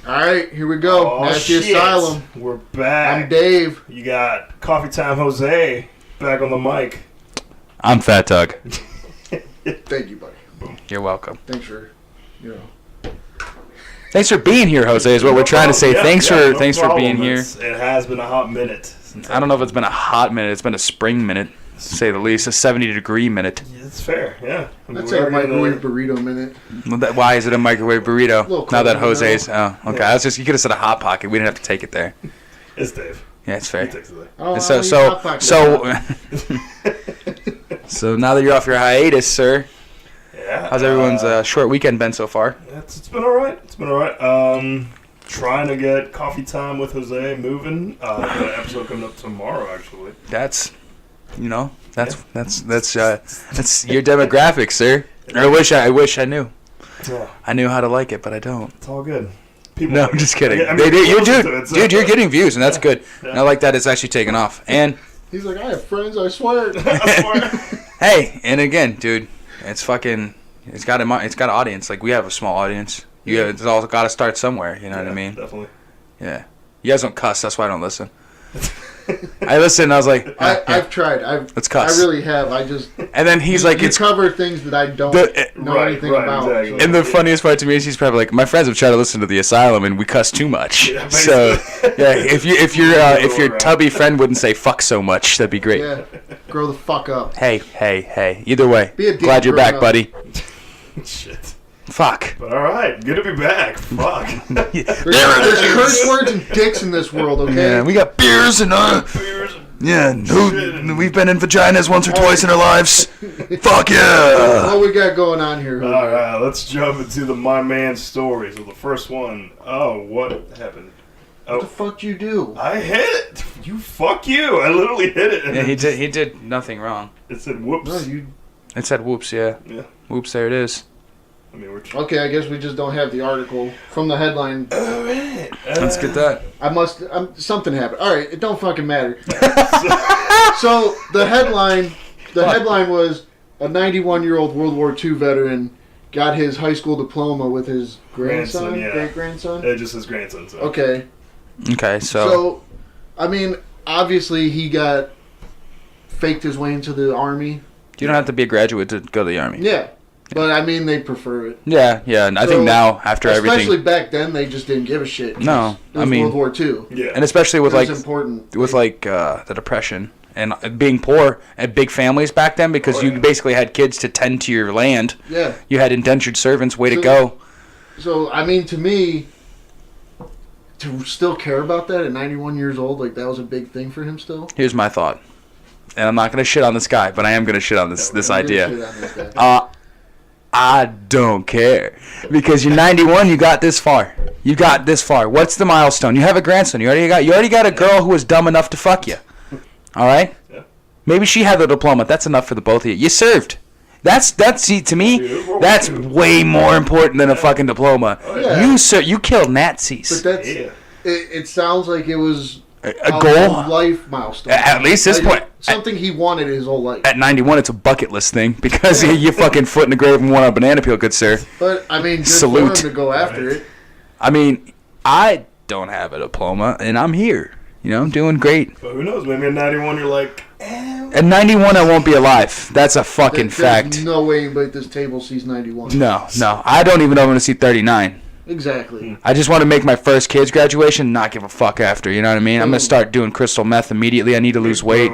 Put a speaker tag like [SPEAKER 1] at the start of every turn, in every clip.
[SPEAKER 1] All right, here we go. Nasty Asylum.
[SPEAKER 2] We're back.
[SPEAKER 1] I'm Dave.
[SPEAKER 2] You got Coffee Time Jose back on the mic.
[SPEAKER 3] I'm Fat Doug.
[SPEAKER 1] Thank you, buddy.
[SPEAKER 2] Boom.
[SPEAKER 3] You're welcome.
[SPEAKER 1] Thanks for,
[SPEAKER 3] Thanks for being here, Jose, is what we're trying to say. Thanks for being here.
[SPEAKER 2] It has been a hot minute.
[SPEAKER 3] I don't know if it's been a hot minute. It's been a spring minute, to say the least. A 70-degree minute.
[SPEAKER 2] It's fair, yeah.
[SPEAKER 1] That's like a microwave burrito minute.
[SPEAKER 3] Well, why is it a microwave burrito? Now that Jose's... Oh, okay.
[SPEAKER 2] Yeah.
[SPEAKER 3] You could have said a Hot Pocket. We didn't have to take it there.
[SPEAKER 2] It's Dave.
[SPEAKER 3] Yeah, it's fair.
[SPEAKER 2] He takes it there.
[SPEAKER 1] Oh,
[SPEAKER 3] So now that you're off your hiatus, sir,
[SPEAKER 2] Yeah.
[SPEAKER 3] how's everyone's short weekend been so far?
[SPEAKER 2] It's been all right. Trying to get Coffee Time with Jose moving. Got an episode coming up tomorrow, actually.
[SPEAKER 3] That's your demographic, sir. I wish I knew.
[SPEAKER 2] Yeah.
[SPEAKER 3] I knew how to like it, but I don't.
[SPEAKER 2] It's all good. People
[SPEAKER 3] No,
[SPEAKER 2] like
[SPEAKER 3] I'm just
[SPEAKER 2] it.
[SPEAKER 3] kidding.
[SPEAKER 2] I mean,
[SPEAKER 3] Dude, you're getting views, and that's good.
[SPEAKER 2] Yeah.
[SPEAKER 3] And I like that it's actually taken off. And
[SPEAKER 1] He's like, I have friends, I swear.
[SPEAKER 2] I swear.
[SPEAKER 3] hey, and again, dude, it's got an audience. Like, we have a small audience. It's all got to start somewhere. You know what I mean?
[SPEAKER 2] Definitely.
[SPEAKER 3] Yeah. You guys don't cuss. That's why I don't listen. I listened. I was like,
[SPEAKER 1] I've tried.
[SPEAKER 3] Let's cuss.
[SPEAKER 1] I really have. I just.
[SPEAKER 3] And then he's like,
[SPEAKER 1] you
[SPEAKER 3] it's
[SPEAKER 1] cover things that I don't know anything about.
[SPEAKER 2] Exactly.
[SPEAKER 3] And the funniest part to me is he's probably like, my friends have tried to listen to the Asylum and we cuss too much.
[SPEAKER 2] Yeah,
[SPEAKER 3] so yeah, if your tubby friend wouldn't say fuck so much, that'd be great.
[SPEAKER 1] Yeah, grow the fuck up.
[SPEAKER 3] Hey. Either way,
[SPEAKER 1] Be a dick
[SPEAKER 3] glad you're back,
[SPEAKER 1] growing
[SPEAKER 3] buddy.
[SPEAKER 2] Shit.
[SPEAKER 3] Fuck.
[SPEAKER 2] But all right, good to be back. Fuck.
[SPEAKER 1] There's curse words and dicks in this world, okay?
[SPEAKER 3] Yeah, we got beers and we've been in vaginas once or twice in our lives. Fuck yeah.
[SPEAKER 1] What we got going on here? Jose?
[SPEAKER 2] All right, let's jump into the My Man stories. So the first one, what happened?
[SPEAKER 1] What the fuck you do?
[SPEAKER 2] I hit it. Fuck you. I literally hit it.
[SPEAKER 3] Yeah, he did nothing wrong.
[SPEAKER 2] It said whoops.
[SPEAKER 1] No, you.
[SPEAKER 3] It said whoops, yeah.
[SPEAKER 2] Yeah.
[SPEAKER 3] Whoops, there it is.
[SPEAKER 2] I mean, we're
[SPEAKER 1] Okay, I guess we just don't have the article from the headline.
[SPEAKER 2] All right.
[SPEAKER 3] Let's get that.
[SPEAKER 1] Something happened. All right, it don't fucking matter. So the headline was a 91-year-old World War II veteran got his high school diploma with his grandson, great-grandson.
[SPEAKER 2] It just says grandson. So.
[SPEAKER 1] Okay.
[SPEAKER 3] Okay,
[SPEAKER 1] So, I mean, obviously he faked his way into the army.
[SPEAKER 3] You don't have to be a graduate to go to the army.
[SPEAKER 1] Yeah. But, I mean, they prefer it.
[SPEAKER 3] Yeah, and I think now, after everything...
[SPEAKER 1] Especially back then, they just didn't give a shit.
[SPEAKER 3] No,
[SPEAKER 1] it was World War II.
[SPEAKER 2] Yeah.
[SPEAKER 3] And especially with,
[SPEAKER 1] it was important.
[SPEAKER 3] the Depression and being poor and big families back then, because you basically had kids to tend to your land.
[SPEAKER 1] Yeah.
[SPEAKER 3] You had indentured servants, way to go.
[SPEAKER 1] So, I mean, to me, to still care about that at 91 years old, like, that was a big thing for him still.
[SPEAKER 3] Here's my thought. And I'm not going to shit on this guy, but I am going to shit on this idea. I don't care. Because you're 91, you got this far. What's the milestone? You have a grandson. You already got a girl who was dumb enough to fuck you. All right?
[SPEAKER 2] Yeah.
[SPEAKER 3] Maybe she had the diploma. That's enough for the both of you. You served. See, to me, that's way more important than a fucking diploma.
[SPEAKER 2] Oh, yeah.
[SPEAKER 3] You killed Nazis.
[SPEAKER 1] But it sounds like it was
[SPEAKER 3] a goal,
[SPEAKER 1] life milestone.
[SPEAKER 3] At least this point.
[SPEAKER 1] Something he wanted his whole life.
[SPEAKER 3] At 91, it's a bucket list thing because you fucking foot in the grave and won a banana peel, good sir.
[SPEAKER 1] But, I mean, good
[SPEAKER 3] Salute.
[SPEAKER 1] for him to go after it.
[SPEAKER 3] I mean, I don't have a diploma, and I'm here. I'm doing great.
[SPEAKER 2] But who knows? Maybe at 91, you're like,
[SPEAKER 3] At 91, I won't be alive. That's a fucking fact.
[SPEAKER 1] There's no way anybody at this table sees 91.
[SPEAKER 3] No. I don't even know I'm going to see 39.
[SPEAKER 1] Exactly.
[SPEAKER 3] I just want to make my first kid's graduation and not give a fuck after. You know what I mean? I'm going to start doing crystal meth immediately. I need to lose weight.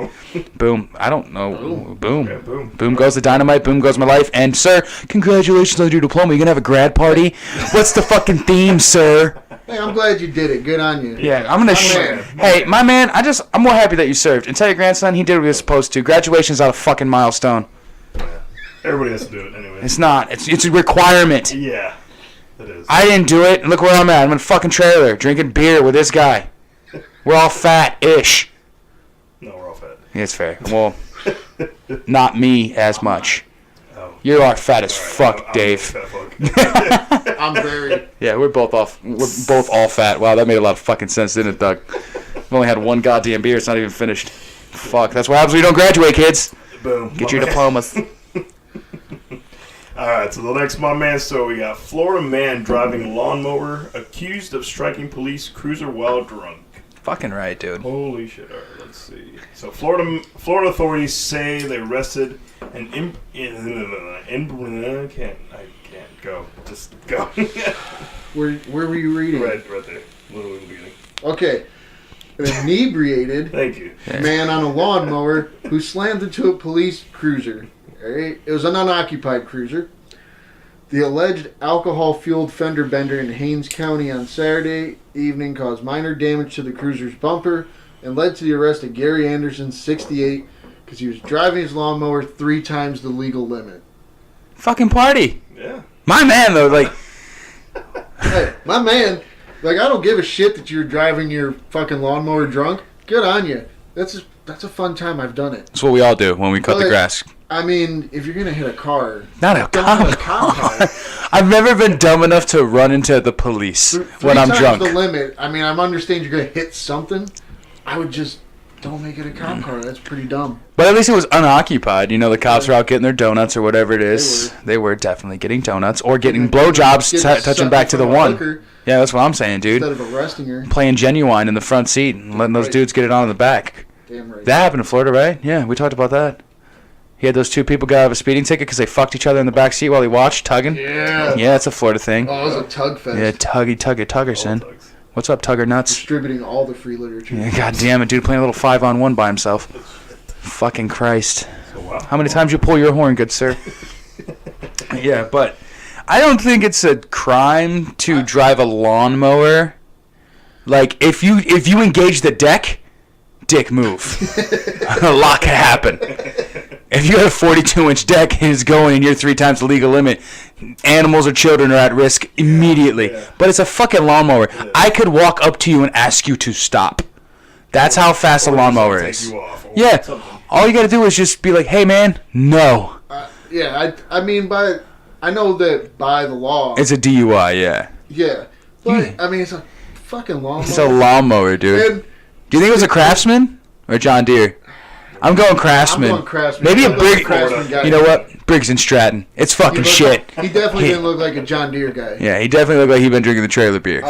[SPEAKER 3] Boom. I don't know. Boom.
[SPEAKER 2] Yeah, boom.
[SPEAKER 3] Boom goes the dynamite. Boom goes my life. And, sir, congratulations on your diploma. You going to have a grad party? What's the fucking theme, sir?
[SPEAKER 1] Hey, I'm glad you did it. Good on you.
[SPEAKER 3] Yeah, I'm going to... Hey, my man, I'm more happy that you served. And tell your grandson he did what he was supposed to. Graduation's not a fucking milestone.
[SPEAKER 2] Everybody has to do it anyway.
[SPEAKER 3] It's not. It's a requirement.
[SPEAKER 2] Yeah. It is.
[SPEAKER 3] I didn't do it, and look where I'm at. I'm in a fucking trailer, drinking beer with this guy. We're all fat-ish.
[SPEAKER 2] No, we're all fat.
[SPEAKER 3] Yeah, it's fair. Well, not me as much.
[SPEAKER 2] Oh.
[SPEAKER 3] You are fat as fuck,
[SPEAKER 2] I'm
[SPEAKER 3] Dave.
[SPEAKER 2] fat fuck.
[SPEAKER 1] I'm very...
[SPEAKER 3] Yeah, we're both all fat. Wow, that made a lot of fucking sense, didn't it, Doug? We've only had one goddamn beer. It's not even finished. Fuck, that's what happens when you don't graduate, kids.
[SPEAKER 2] Boom.
[SPEAKER 3] Get your diplomas.
[SPEAKER 2] Alright, so the next My Man story, we got Florida man driving lawnmower accused of striking police cruiser while drunk.
[SPEAKER 3] Fucking right, dude.
[SPEAKER 2] Holy shit. Alright, let's see. So Florida authorities say they arrested an I can't go. Just go.
[SPEAKER 1] Where were you reading?
[SPEAKER 2] Right there. Literally in the beginning.
[SPEAKER 1] Okay. An inebriated
[SPEAKER 2] Thank you.
[SPEAKER 1] man on a lawnmower who slammed into a police cruiser. Alright? It was an unoccupied cruiser. The alleged alcohol-fueled fender bender in Haines County on Saturday evening caused minor damage to the cruiser's bumper and led to the arrest of Gary Anderson, 68, because he was driving his lawnmower 3 times the legal limit.
[SPEAKER 3] Fucking party.
[SPEAKER 2] Yeah.
[SPEAKER 3] My man, though, like...
[SPEAKER 1] Hey, my man, like, I don't give a shit that you're driving your fucking lawnmower drunk. Good on you. That's a fun time. I've done it.
[SPEAKER 3] That's what we all do when we cut the grass.
[SPEAKER 1] I mean, if you're gonna hit a car,
[SPEAKER 3] Not a
[SPEAKER 1] don't hit
[SPEAKER 3] cop
[SPEAKER 1] car.
[SPEAKER 3] car. I've never been dumb enough to run into the police when I'm drunk.
[SPEAKER 1] 3 times the limit. I mean, I understand you're gonna hit something. I would just don't make it a cop car. That's pretty dumb.
[SPEAKER 3] But at least it was unoccupied. You know, the cops were out getting their donuts or whatever it is. They were definitely getting donuts or getting blowjobs, touching back to the one. Yeah, that's what I'm saying, dude.
[SPEAKER 1] Instead of arresting her.
[SPEAKER 3] Playing Genuine in the front seat and letting those dudes get it on in the back.
[SPEAKER 1] Damn right.
[SPEAKER 3] That happened in Florida, right? Yeah, we talked about that. He had those 2 people got out of a speeding ticket because they fucked each other in the back seat while he watched, tugging.
[SPEAKER 1] Yeah.
[SPEAKER 3] Yeah, that's a Florida thing.
[SPEAKER 1] Oh, it was a tug fest.
[SPEAKER 3] Yeah, Tuggerson. What's up, Tugger Nuts?
[SPEAKER 1] Distributing all the free literature.
[SPEAKER 3] Yeah, God damn it, dude, playing a little 5-on-1 by himself. Fucking Christ. How many times you pull your horn, good sir? Yeah, but I don't think it's a crime to drive a lawnmower. Like, if you engage the deck, dick move. A lot can happen. If you have a 42-inch deck and it's going and you're 3 times the legal limit, animals or children are at risk immediately. Yeah. But it's a fucking lawnmower. Yeah. I could walk up to you and ask you to stop. That's how fast a lawnmower is. Yeah. All you got to do is just be like, hey, man, no.
[SPEAKER 1] Yeah, I mean, I know that by the law.
[SPEAKER 3] It's a DUI, yeah.
[SPEAKER 1] Yeah. But, I mean, it's a fucking lawnmower.
[SPEAKER 3] It's a lawnmower, dude.
[SPEAKER 1] And
[SPEAKER 3] do you think it was a Craftsman or John Deere? I'm going Craftsman.
[SPEAKER 1] I'm going Craftsman.
[SPEAKER 3] Maybe a Briggs.
[SPEAKER 1] Guy.
[SPEAKER 3] You know what? Briggs and Stratton. It's fucking shit.
[SPEAKER 1] He definitely didn't look like a John Deere guy.
[SPEAKER 3] Yeah, he definitely looked like he'd been drinking the trailer beer.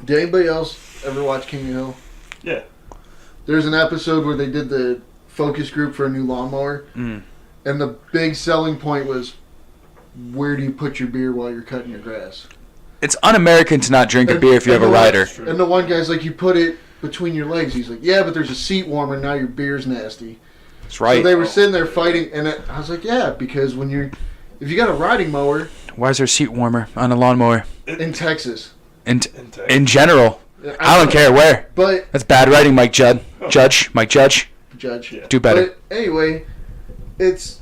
[SPEAKER 1] Did anybody else ever watch King of Hill?
[SPEAKER 2] Yeah.
[SPEAKER 1] There's an episode where they did the focus group for a new lawnmower, and the big selling point was, where do you put your beer while you're cutting your grass?
[SPEAKER 3] It's un-American to not drink a beer if you have a rider.
[SPEAKER 1] And the one guy's like, you put it between your legs. He's like, yeah, but there's a seat warmer, now your beer's nasty.
[SPEAKER 3] That's right.
[SPEAKER 1] So they were sitting there fighting, and I was like, yeah, because if you got a riding mower...
[SPEAKER 3] Why is there a seat warmer on a lawnmower?
[SPEAKER 1] In Texas.
[SPEAKER 3] In general. I don't care where.
[SPEAKER 1] But
[SPEAKER 3] that's bad writing, Mike Judd. Mike Judge.
[SPEAKER 1] Yeah.
[SPEAKER 3] Do better.
[SPEAKER 1] But anyway, it's...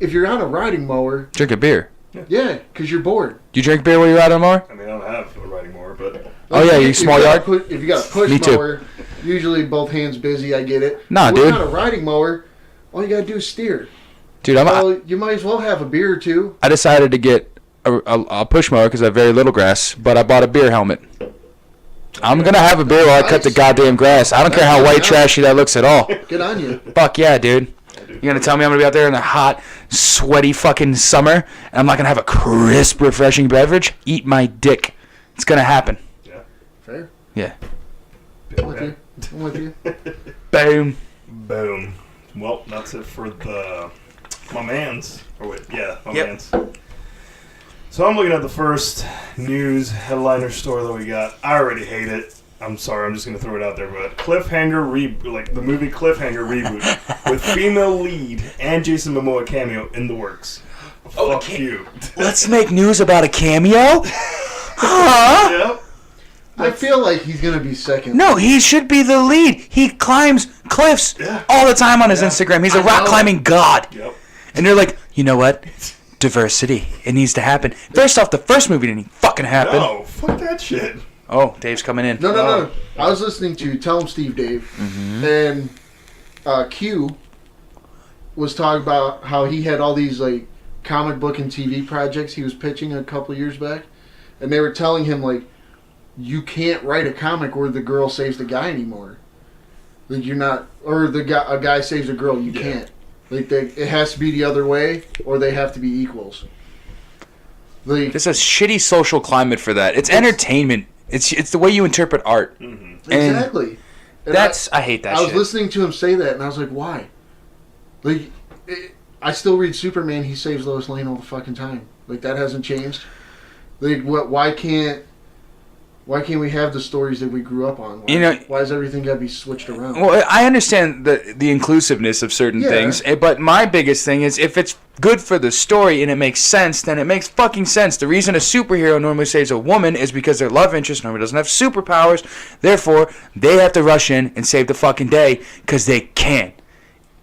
[SPEAKER 1] If you're on a riding mower...
[SPEAKER 3] Drink a beer.
[SPEAKER 1] Yeah, because you're bored.
[SPEAKER 3] Do you drink beer while you're out on a mower?
[SPEAKER 2] I mean, I don't have a riding mower, but...
[SPEAKER 3] Oh, yeah, you small yard?
[SPEAKER 1] If you got a push
[SPEAKER 3] Me too.
[SPEAKER 1] mower, usually both hands busy, I get it.
[SPEAKER 3] Nah,
[SPEAKER 1] but
[SPEAKER 3] dude.
[SPEAKER 1] When you're on a riding mower, all you got to do is steer.
[SPEAKER 3] Dude,
[SPEAKER 1] you might as well have a beer or two.
[SPEAKER 3] I decided to get a push mower because I have very little grass, but I bought a beer helmet. I'm going to have a beer while I cut the goddamn grass. I don't care how white trashy that looks at all.
[SPEAKER 1] Good on you.
[SPEAKER 3] Fuck yeah, dude. You're going to tell me I'm going to be out there in the hot, sweaty fucking summer and I'm not going to have a crisp, refreshing beverage? Eat my dick. It's going to happen.
[SPEAKER 2] Yeah.
[SPEAKER 1] Fair.
[SPEAKER 3] Yeah.
[SPEAKER 1] I'm with you.
[SPEAKER 3] Boom.
[SPEAKER 2] Boom. Well, that's it for my mans. Mans. So I'm looking at the first news headliner story that we got. I already hate it. I'm sorry, I'm just going to throw it out there, but the movie Cliffhanger reboot with female lead and Jason Momoa cameo in the works. Fuck you.
[SPEAKER 3] Let's make news about a cameo? Huh?
[SPEAKER 2] Yep.
[SPEAKER 1] I feel like he's going to be second.
[SPEAKER 3] No, he should be the lead. He climbs cliffs all the time on his Instagram. He's a rock climbing god.
[SPEAKER 2] Yep.
[SPEAKER 3] And they're like, you know what? Diversity. It needs to happen. First off, the first movie didn't fucking happen.
[SPEAKER 2] No, fuck that shit.
[SPEAKER 3] Oh, Dave's coming in.
[SPEAKER 1] No. I was listening to Tell 'em Steve Dave, and Q was talking about how he had all these like comic book and TV projects he was pitching a couple years back, and they were telling him like, you can't write a comic where the girl saves the guy anymore. Like you're not, or a guy saves a girl. You can't. Like it has to be the other way, or they have to be equals. Like,
[SPEAKER 3] there's a shitty social climate for that. It's entertainment. It's the way you interpret art.
[SPEAKER 2] Mm-hmm.
[SPEAKER 1] Exactly. And
[SPEAKER 3] I hate that.
[SPEAKER 1] I was
[SPEAKER 3] shit.
[SPEAKER 1] listening to him say that, and I was like, why? Like, I still read Superman. He saves Lois Lane all the fucking time. Like, that hasn't changed. Like, why can't we have the stories that we grew up on? Why is everything got to be switched around?
[SPEAKER 3] Well, I understand the inclusiveness of certain things, but my biggest thing is if it's good for the story and it makes sense, then it makes fucking sense. The reason a superhero normally saves a woman is because their love interest normally doesn't have superpowers. Therefore, they have to rush in and save the fucking day because they can.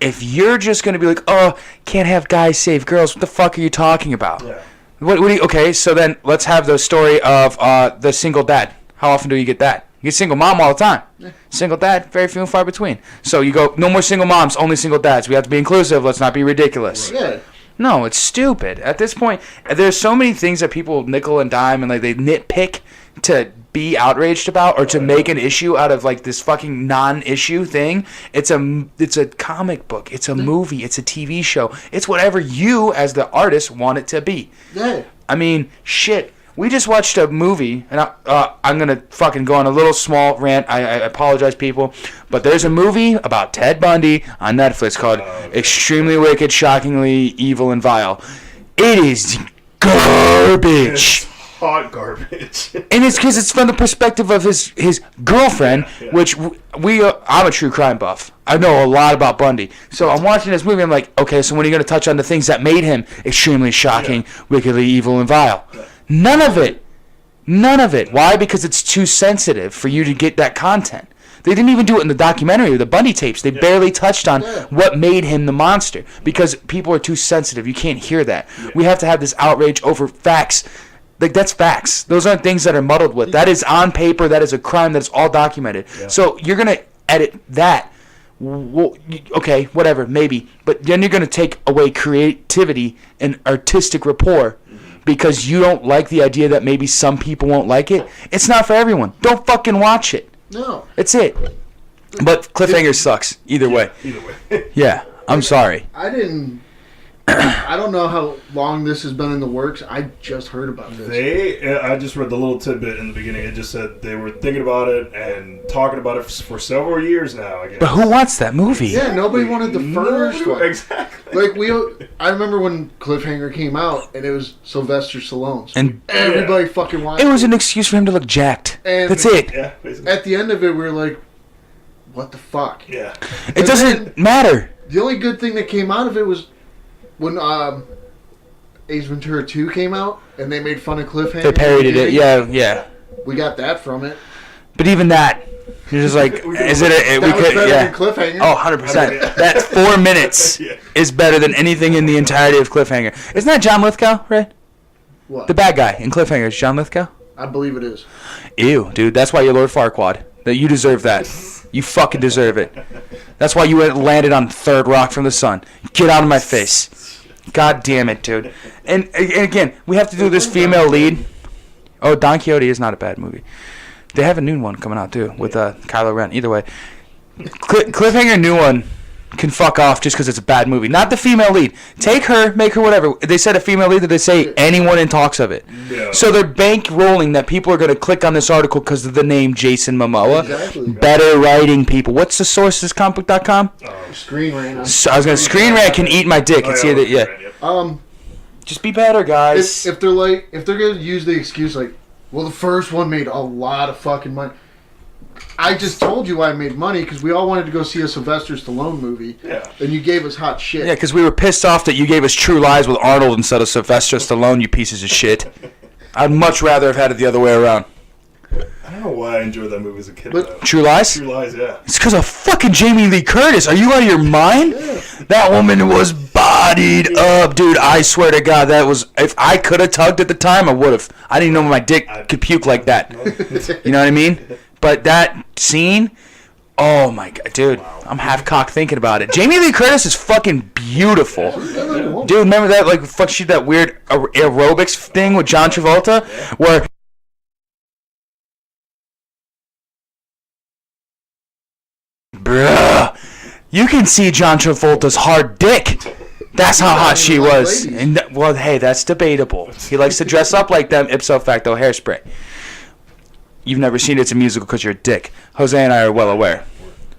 [SPEAKER 3] If you're just going to be like, oh, can't have guys save girls, what the fuck are you talking about?
[SPEAKER 2] Yeah.
[SPEAKER 3] Okay, so then let's have the story of the single dad. How often do you get that? You get single mom all the time. Yeah. Single dad, very few and far between. So you go, no more single moms, only single dads. We have to be inclusive. Let's not be ridiculous.
[SPEAKER 1] Yeah.
[SPEAKER 3] No, it's stupid. At this point, there's so many things that people nickel and dime and like they nitpick to be outraged about or to make an issue out of like this fucking non-issue thing. It's a comic book. It's a movie. It's a TV show. It's whatever you as the artist want it to be.
[SPEAKER 1] Yeah.
[SPEAKER 3] I mean, shit. We just watched a movie, and I'm going to fucking go on a little small rant. I apologize, people. But there's a movie about Ted Bundy on Netflix called Extremely Wicked, Shockingly Evil, and Vile. It is garbage.
[SPEAKER 2] It's hot garbage.
[SPEAKER 3] And it's because it's from the perspective of his girlfriend, which I'm a true crime buff. I know a lot about Bundy. So I'm watching this movie, I'm like, okay, so when are you going to touch on the things that made him extremely shocking, wickedly evil, and vile? None of it. Why? Because it's too sensitive for you to get that content. They didn't even do it in the documentary, the Bundy tapes. They barely touched on what made him the monster because people are too sensitive. You can't hear that. We have to have this outrage over facts. Like, that's facts. Those aren't things that are muddled with. That is on paper. That is a crime. That is all documented. Yeah. So you're going to edit that. Well, okay, whatever, maybe. But then you're going to take away creativity and artistic rapport because you don't like the idea that maybe some people won't like it. It's not for everyone. Don't fucking watch it.
[SPEAKER 1] No.
[SPEAKER 3] That's it. But Cliffhanger sucks. Either way. Yeah, I'm sorry.
[SPEAKER 1] I don't know how long this has been in the works. I just heard about this.
[SPEAKER 2] I just read the little tidbit in the beginning. It just said they were thinking about it and talking about it for several years now, I guess.
[SPEAKER 3] But who wants that movie?
[SPEAKER 1] Yeah, nobody wanted the first one.
[SPEAKER 2] Exactly.
[SPEAKER 1] Like, I remember when Cliffhanger came out, and it was Sylvester Stallone's.
[SPEAKER 3] And
[SPEAKER 1] everybody fucking watched it.
[SPEAKER 3] It was an excuse for him to look jacked. And that's it.
[SPEAKER 2] Yeah, basically.
[SPEAKER 1] At the end of it, we were like, what the fuck?
[SPEAKER 2] Yeah.
[SPEAKER 3] It doesn't matter.
[SPEAKER 1] The only good thing that came out of it was when Ace Ventura 2 came out, and they made fun of Cliffhanger.
[SPEAKER 3] They parodied it, yeah.
[SPEAKER 1] We got that from it.
[SPEAKER 3] But even that, you're just like, is it?
[SPEAKER 1] That was better than Cliffhanger.
[SPEAKER 3] Oh, 100%. That 4 minutes is better than anything in the entirety of Cliffhanger. Isn't that John Lithgow, right?
[SPEAKER 1] What?
[SPEAKER 3] The bad guy in Cliffhanger is John Lithgow?
[SPEAKER 1] I believe it is.
[SPEAKER 3] Ew, dude, that's why you're Lord Farquaad. That you deserve that. You fucking deserve it. That's why you landed on third rock from the sun. Get out of my face. God damn it, dude. And again, we have to do this female lead. Oh, Don Quixote is not a bad movie. They have a new one coming out, too, with Kylo Ren. Either way. Cliffhanger new one can fuck off just because it's a bad movie. Not the female lead. Take her, make her whatever. They said a female lead, that they say anyone in talks of it. Yeah. So they're bankrolling that people are going to click on this article because of the name Jason Momoa.
[SPEAKER 1] Exactly.
[SPEAKER 3] Better writing people. What's the source? This comicbook.com?
[SPEAKER 1] Screen Rant.
[SPEAKER 3] So I was going to Screen Rant can eat my dick. It's either, just be better, guys.
[SPEAKER 1] If they're going to use the excuse like, well, the first one made a lot of fucking money. I just told you I made money because we all wanted to go see a Sylvester Stallone movie. Yeah. And you gave us hot shit.
[SPEAKER 3] Yeah, because we were pissed off that you gave us True Lies with Arnold instead of Sylvester Stallone, you pieces of shit. I'd much rather have had it the other way around.
[SPEAKER 2] I don't know why I enjoyed that movie as a kid.
[SPEAKER 3] True Lies?
[SPEAKER 2] True Lies, yeah.
[SPEAKER 3] It's because of fucking Jamie Lee Curtis. Are you out of your mind? Yeah. That woman was bodied up, dude. I swear to God, that was... If I could have tugged at the time, I would have. I didn't know my dick could puke like that. You know what I mean? But that scene, oh my God, dude, I'm half cocked thinking about it. Jamie Lee Curtis is fucking beautiful. Dude, remember that, like, she did that weird aerobics thing with John Travolta? Where... Bruh. You can see John Travolta's hard dick. That's how hot she was. And well, hey, that's debatable. He likes to dress up like them, ipso facto hairspray. You've never seen It's a Musical because you're a dick. Jose and I are well aware.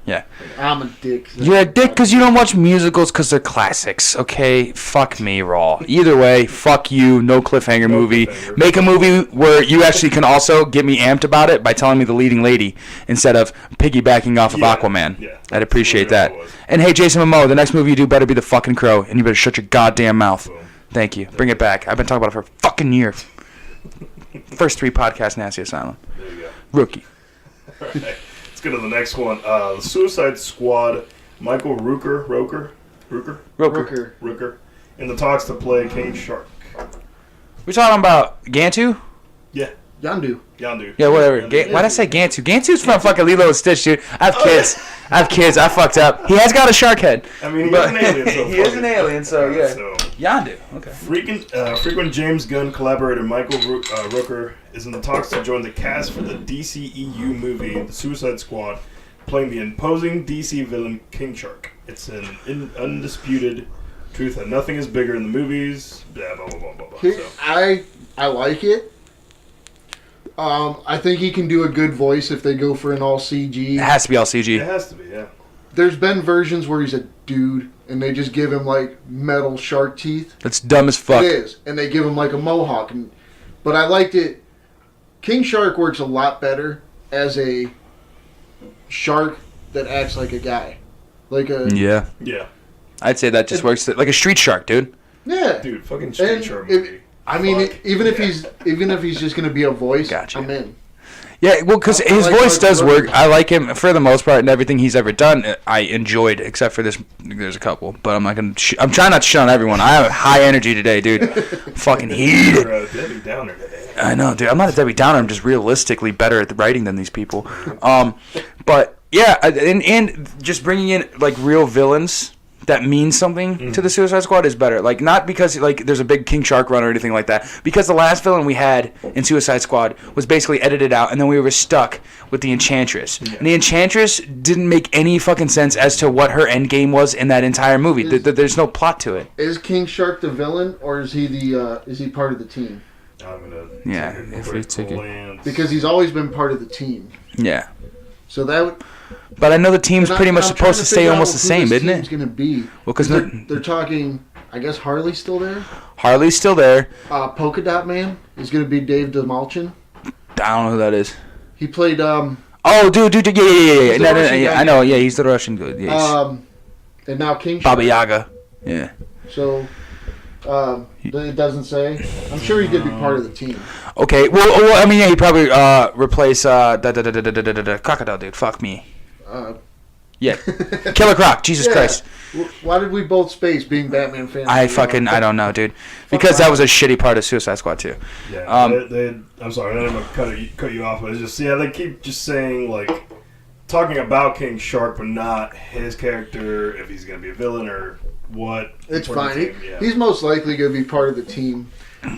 [SPEAKER 3] Yeah.
[SPEAKER 1] I'm a dick.
[SPEAKER 3] You're a dick because you don't watch musicals because they're classics, okay? Fuck me, Raw. Either way, fuck you, no Cliffhanger movie. Make a movie where you actually can also get me amped about it by telling me the leading lady instead of piggybacking off of Aquaman.
[SPEAKER 2] Yeah,
[SPEAKER 3] I'd appreciate that. And hey, Jason Momoa, the next movie you do better be The Fucking Crow, and you better shut your goddamn mouth.
[SPEAKER 2] Boom.
[SPEAKER 3] Thank you. Bring it back. I've been talking about it for a fucking year. First 3 podcasts, Nasty Asylum.
[SPEAKER 2] There you go.
[SPEAKER 3] Rookie.
[SPEAKER 2] All right. Let's go to the next one. The Suicide Squad, Michael Rooker, in the talks to play King Shark.
[SPEAKER 3] We talking about Gantu?
[SPEAKER 2] Yeah.
[SPEAKER 1] Yandu.
[SPEAKER 3] Yeah, whatever. Why'd I say Gantu? Gantu's from fucking Lilo and Stitch, dude. I have kids. I fucked up. He has got a shark head.
[SPEAKER 2] I mean, he's an alien. So
[SPEAKER 3] he is an alien, so yeah.
[SPEAKER 2] So,
[SPEAKER 3] Yandu. Okay.
[SPEAKER 2] Frequent James Gunn collaborator Michael Rooker is in the talks to join the cast for the DCEU movie, The Suicide Squad, playing the imposing DC villain King Shark. It's an undisputed truth that nothing is bigger in the movies. Blah blah blah blah blah. So.
[SPEAKER 1] I like it. I think he can do a good voice if they go for an all CG.
[SPEAKER 3] It has to be all CG.
[SPEAKER 2] It has to be, yeah.
[SPEAKER 1] There's been versions where he's a dude and they just give him like metal shark teeth.
[SPEAKER 3] That's dumb as fuck.
[SPEAKER 1] It is, and they give him like a mohawk. But I liked it. King Shark works a lot better as a shark that acts like a guy, like a
[SPEAKER 3] yeah. I'd say that just works like a street shark, dude.
[SPEAKER 1] Yeah,
[SPEAKER 2] dude, fucking street shark movie.
[SPEAKER 1] Even if he's just gonna be a voice,
[SPEAKER 3] gotcha.
[SPEAKER 1] I'm in.
[SPEAKER 3] Yeah, well, because his voice does work. I like him for the most part, and everything he's ever done, I enjoyed, except for this. There's a couple, but I'm not gonna. I'm trying not to shit on everyone. I have high energy today, dude. Fucking heat.
[SPEAKER 2] You're a Debbie Downer today.
[SPEAKER 3] I know, dude. I'm not a Debbie Downer. I'm just realistically better at the writing than these people. But yeah, and just bringing in like real villains that means something to the Suicide Squad is better. Like, not because like there's a big King Shark run or anything like that. Because the last villain we had in Suicide Squad was basically edited out, and then we were stuck with the Enchantress. Yeah. And the Enchantress didn't make any fucking sense as to what her end game was in that entire movie. There's no plot to it.
[SPEAKER 1] Is King Shark the villain, or is he part of the team?
[SPEAKER 2] I'm gonna
[SPEAKER 3] if we take it,
[SPEAKER 1] because he's always been part of the team.
[SPEAKER 3] Yeah.
[SPEAKER 1] So that would.
[SPEAKER 3] But I know the team's pretty much supposed to stay almost the same, isn't it?
[SPEAKER 1] Going to be.
[SPEAKER 3] Well, because
[SPEAKER 1] they're talking. I guess Harley's still there.
[SPEAKER 3] Harley's still there.
[SPEAKER 1] Polka Dot Man is going to be Dave DeMalchin.
[SPEAKER 3] I don't know who that is.
[SPEAKER 1] He played.
[SPEAKER 3] Oh, dude, yeah. No, I know. Yeah, he's the Russian dude. Yeah,
[SPEAKER 1] and now King Shark.
[SPEAKER 3] Baba Yaga. Yeah.
[SPEAKER 1] So. It doesn't say. I'm sure he did be part of the team.
[SPEAKER 3] Okay, well, I mean, yeah, he probably replace Crocodile dude. Fuck me. Yeah, Killer Croc. Jesus Christ.
[SPEAKER 1] Why did we both space being Batman fans?
[SPEAKER 3] I don't know, dude. Because that was a shitty part of Suicide Squad too.
[SPEAKER 2] Yeah. I'm sorry, I didn't want to cut you off, but it's just they keep just saying like talking about King Shark, but not his character, if he's gonna be a villain or what.
[SPEAKER 1] It's fine. He's most likely going to be part of the team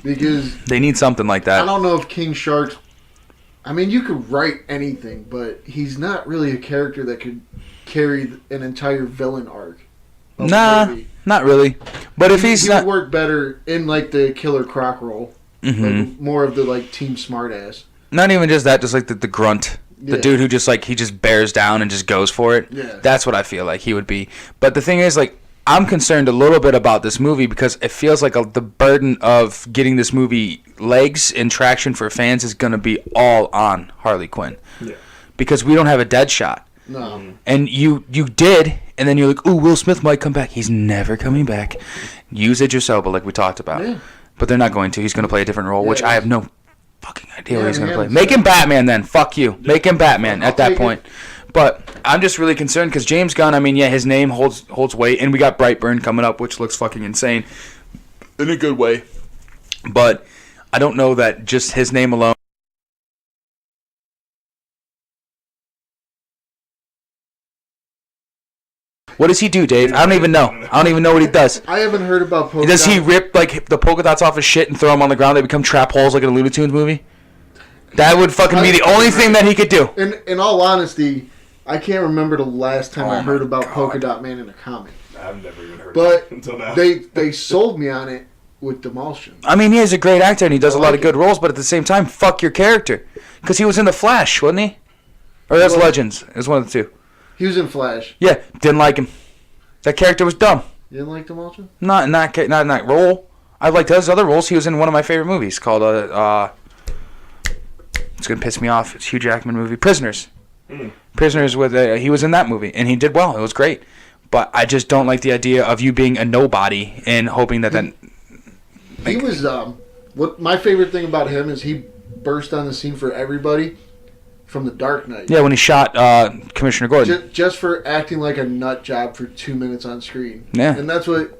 [SPEAKER 1] because
[SPEAKER 3] they need something like that.
[SPEAKER 1] I don't know if King Shark. I mean, you could write anything, but he's not really a character that could carry an entire villain arc.
[SPEAKER 3] Nah, not really. But if he
[SPEAKER 1] would work better in like the Killer Croc role, like more of the like team smartass.
[SPEAKER 3] Not even just that, just like the grunt. The dude who just like he just bears down and just goes for it.
[SPEAKER 1] Yeah.
[SPEAKER 3] That's what I feel like he would be. But the thing is, like, I'm concerned a little bit about this movie because it feels like the burden of getting this movie legs and traction for fans is going to be all on Harley Quinn.
[SPEAKER 2] Yeah.
[SPEAKER 3] Because we don't have a Deadshot.
[SPEAKER 1] No.
[SPEAKER 3] And you did, and then you're like, ooh, Will Smith might come back. He's never coming back. Use Idris Elba like we talked about.
[SPEAKER 1] Yeah.
[SPEAKER 3] But they're not going to. He's going to play a different role, which I have no fucking idea what he's going to play. Make him Batman then. Fuck you. Make him Batman at that point. But I'm just really concerned because James Gunn, I mean, yeah, his name holds weight, and we got Brightburn coming up, which looks fucking insane in a good way. But I don't know that just his name alone. What does he do, Dave? I don't even know. I don't even know what he does.
[SPEAKER 1] I haven't heard about polka
[SPEAKER 3] dots. Does he rip like the polka dots off his shit and throw them on the ground? They become trap holes like in a Looney Tunes movie? That would fucking be the only thing that he could do.
[SPEAKER 1] In all honesty, I can't remember the last time I heard about
[SPEAKER 3] God.
[SPEAKER 1] Polka Dot Man in a comic.
[SPEAKER 2] I've never even heard
[SPEAKER 1] But
[SPEAKER 2] of it until now.
[SPEAKER 1] they sold me on it with Demolition.
[SPEAKER 3] I mean, he's a great actor and he does a lot
[SPEAKER 1] like
[SPEAKER 3] of good roles, but at the same time, fuck your character. Because he was in The Flash, wasn't he? Or that's Legends. It was one of the two.
[SPEAKER 1] He was in Flash.
[SPEAKER 3] Yeah, didn't like him. That character was dumb.
[SPEAKER 1] You didn't like Demolition?
[SPEAKER 3] Not in that role. I liked his other roles. He was in one of my favorite movies called it's gonna piss me off. It's a Hugh Jackman movie, Prisoners. Prisoners with he was in that movie and he did well. It was great, but I just don't like the idea of you being a nobody and hoping that
[SPEAKER 1] He was what my favorite thing about him is he burst on the scene for everybody from The Dark Knight.
[SPEAKER 3] Yeah, when he shot Commissioner Gordon.
[SPEAKER 1] Just for acting like a nut job for 2 minutes on screen.
[SPEAKER 3] Yeah,
[SPEAKER 1] and that's what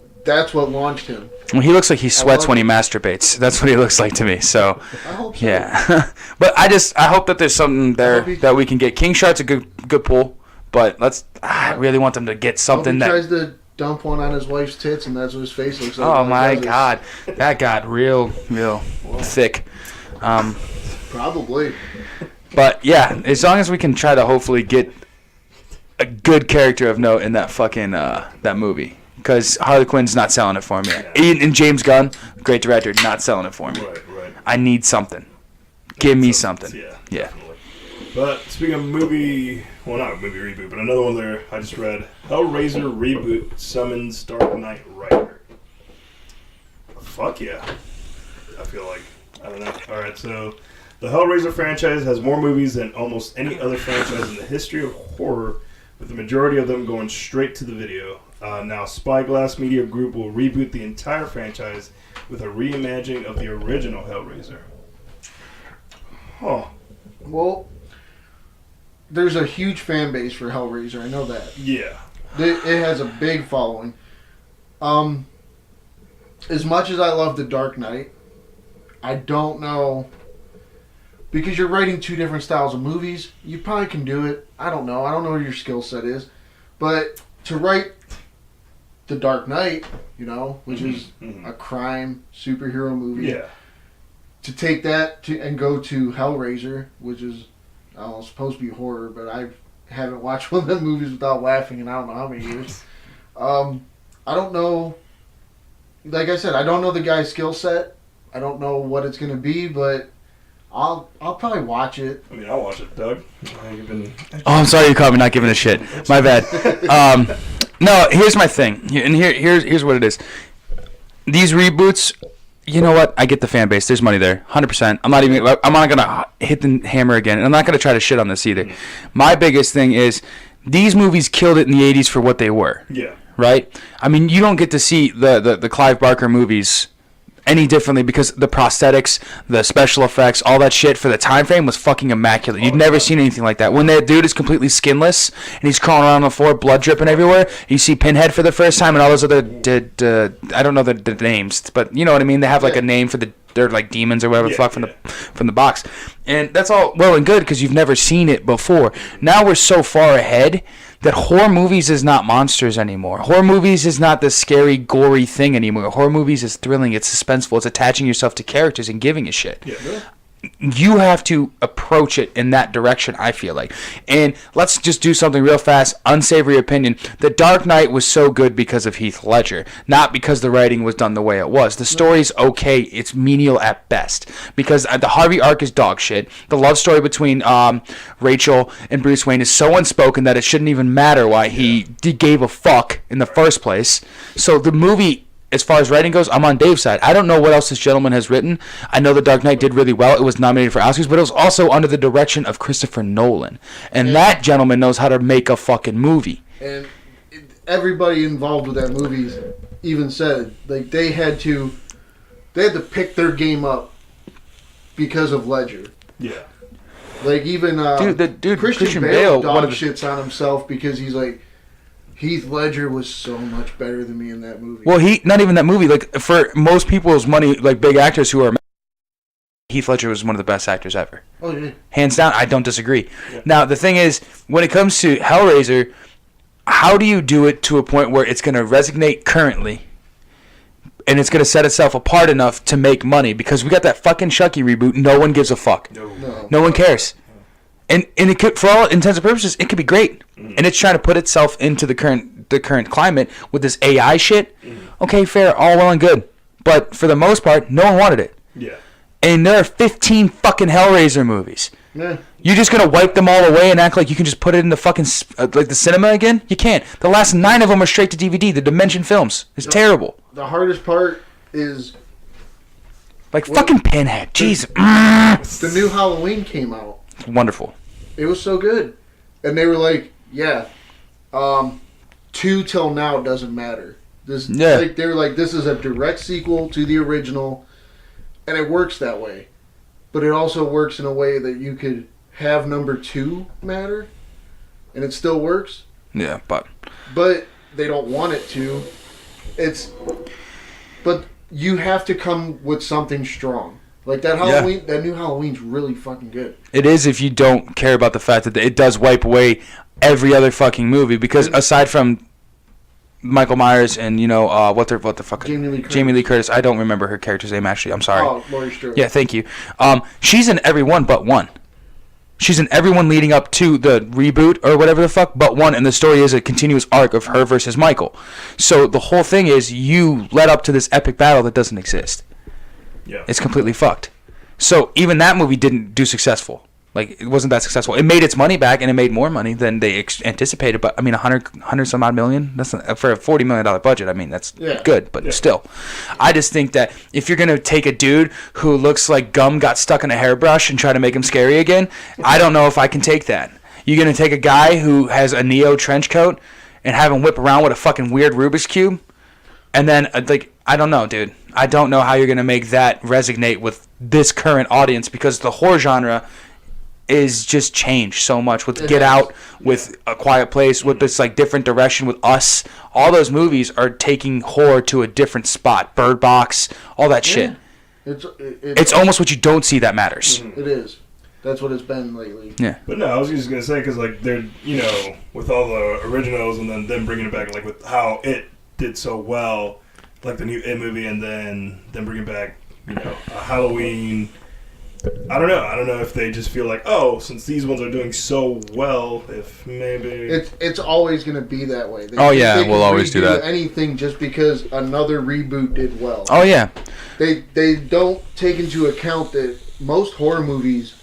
[SPEAKER 1] launched him.
[SPEAKER 3] Well, he looks like he sweats when he masturbates. That's what he looks like to me. So,
[SPEAKER 1] I hope so.
[SPEAKER 3] yeah. But I hope that there's something there that we can get. King Shark's a good pull, but I really want them to get something
[SPEAKER 1] that. He tries to dump one on his wife's tits, and that's what his face looks like.
[SPEAKER 3] Oh my God, that got real thick.
[SPEAKER 1] Probably.
[SPEAKER 3] But yeah, as long as we can try to hopefully get a good character of note in that fucking that movie. Because Harley Quinn's not selling it for me. And James Gunn, great director, not selling it for me.
[SPEAKER 2] Right.
[SPEAKER 3] I need something. Give me something.
[SPEAKER 2] Yeah.
[SPEAKER 3] Definitely.
[SPEAKER 2] But speaking of movie, well, not a movie reboot, but another one there I just read. Hellraiser reboot summons Dark Knight writer. Fuck yeah. I feel like, I don't know. Alright, so the Hellraiser franchise has more movies than almost any other franchise in the history of horror, with the majority of them going straight to the video. Now, Spyglass Media Group will reboot the entire franchise with a reimagining of the original Hellraiser. Huh.
[SPEAKER 1] Well, there's a huge fan base for Hellraiser. I know that.
[SPEAKER 2] Yeah.
[SPEAKER 1] It has a big following. As much as I love The Dark Knight, I don't know, because you're writing two different styles of movies. You probably can do it. I don't know. I don't know what your skill set is, but to write The Dark Knight, which is a crime superhero movie.
[SPEAKER 2] Yeah.
[SPEAKER 1] To take that and go to Hellraiser, which is supposed to be horror, but I haven't watched one of them movies without laughing in I don't know how many years. I don't know. Like I said, I don't know the guy's skill set. I don't know what it's gonna be, but I'll probably watch it.
[SPEAKER 2] I mean, I'll watch it, Doug.
[SPEAKER 3] Oh, I'm sorry you caught me not giving a shit. My bad. No, here's my thing, and here's what it is. These reboots, you know what? I get the fan base. There's money there, 100%. I'm not gonna hit the hammer again, and I'm not gonna try to shit on this either. My biggest thing is these movies killed it in the '80s for what they were.
[SPEAKER 2] Yeah.
[SPEAKER 3] Right. I mean, you don't get to see the Clive Barker movies any differently because the prosthetics, the special effects, all that shit for the time frame was fucking immaculate. You'd never seen anything like that. When that dude is completely skinless and he's crawling around on the floor, blood dripping everywhere, you see Pinhead for the first time and all those other I don't know the names, but you know what I mean. They have like a name for they're like demons or whatever the fuck from the box, and that's all well and good because you've never seen it before. Now we're so far ahead that horror movies is not monsters anymore. Horror movies is not this scary, gory thing anymore. Horror movies is thrilling, it's suspenseful, it's attaching yourself to characters and giving a shit.
[SPEAKER 2] Yeah.
[SPEAKER 3] You have to approach it in that direction, I feel like. And let's just do something real fast, unsavory opinion. The Dark Knight was so good because of Heath Ledger, not because the writing was done the way it was. The story's okay, it's menial at best. Because the Harvey arc is dog shit. The love story between Rachel and Bruce Wayne is so unspoken that it shouldn't even matter why he gave a fuck in the first place. So the movie, as far as writing goes, I'm on Dave's side. I don't know what else this gentleman has written. I know The Dark Knight did really well. It was nominated for Oscars, but it was also under the direction of Christopher Nolan. And that gentleman knows how to make a fucking movie.
[SPEAKER 1] And everybody involved with that movie even said, like, they had to pick their game up because of Ledger.
[SPEAKER 2] Yeah.
[SPEAKER 1] Like, even Christian Bale dog shits on himself because he's like, Heath Ledger was so much better than me in that movie.
[SPEAKER 3] Well, not even that movie. Like, for most people's money, like big actors who are, Heath Ledger was one of the best actors ever.
[SPEAKER 1] Oh yeah,
[SPEAKER 3] hands down. I don't disagree. Yeah. Now the thing is, when it comes to Hellraiser, how do you do it to a point where it's going to resonate currently, and it's going to set itself apart enough to make money? Because we got that fucking Chucky reboot. No one gives a fuck. No one cares. And it could, for all intents and purposes, it could be great. And it's trying to put itself into the current climate with this AI shit. Okay, fair, all well and good. But for the most part, no one wanted it.
[SPEAKER 2] Yeah.
[SPEAKER 3] And there are 15 fucking Hellraiser movies.
[SPEAKER 1] Yeah.
[SPEAKER 3] You're just gonna wipe them all away and act like you can just put it in the fucking like the cinema again? You can't. The last 9 of them are straight to DVD. The Dimension films. It's terrible.
[SPEAKER 1] The hardest part is
[SPEAKER 3] Like fucking Pinhead. Jeez.
[SPEAKER 1] the new Halloween came out.
[SPEAKER 3] Wonderful.
[SPEAKER 1] It was so good, and they were like, "Yeah, 2 till now doesn't matter." Like they were like, "This is a direct sequel to the original, and it works that way." But it also works in a way that you could have number 2 matter, and it still works.
[SPEAKER 3] Yeah, but
[SPEAKER 1] they don't want it to. But you have to come with something strong. Like that Halloween, that new Halloween's really fucking good.
[SPEAKER 3] It is if you don't care about the fact that it does wipe away every other fucking movie, because aside from Michael Myers and what the fuck Jamie Lee Curtis, I don't remember her character's name actually. I'm sorry.
[SPEAKER 1] Oh, Laurie Strode.
[SPEAKER 3] Yeah, thank you. She's in every one but one. She's in every one leading up to the reboot or whatever the fuck but one, and the story is a continuous arc of her versus Michael. So the whole thing is you led up to this epic battle that doesn't exist.
[SPEAKER 2] Yeah.
[SPEAKER 3] It's completely fucked. So even that movie didn't do successful. Like, it wasn't that successful. It made its money back, and it made more money than they anticipated. But, I mean, 100 some odd million? That's not, for a $40 million budget, I mean, that's good. But still, I just think that if you're going to take a dude who looks like gum got stuck in a hairbrush and try to make him scary again, I don't know if I can take that. You're going to take a guy who has a Neo trench coat and have him whip around with a fucking weird Rubik's Cube? And then, I don't know, dude. I don't know how you're going to make that resonate with this current audience, because the horror genre is just changed so much with Get Out, with A Quiet Place, with this different direction with Us. All those movies are taking horror to a different spot. Bird Box, all that shit. It's almost what you don't see that matters.
[SPEAKER 1] It is. That's what it's been lately.
[SPEAKER 3] Yeah.
[SPEAKER 2] But no, I was just gonna say, because they're with all the originals and then them bringing it back, with how it did so well, like the new It movie, and then bringing back a Halloween. I don't know if they just feel like, oh, since these ones are doing so well, if maybe
[SPEAKER 1] it's always going to be that way.
[SPEAKER 3] We'll always do that.
[SPEAKER 1] Anything just because another reboot did well.
[SPEAKER 3] Oh yeah.
[SPEAKER 1] They don't take into account that most horror movies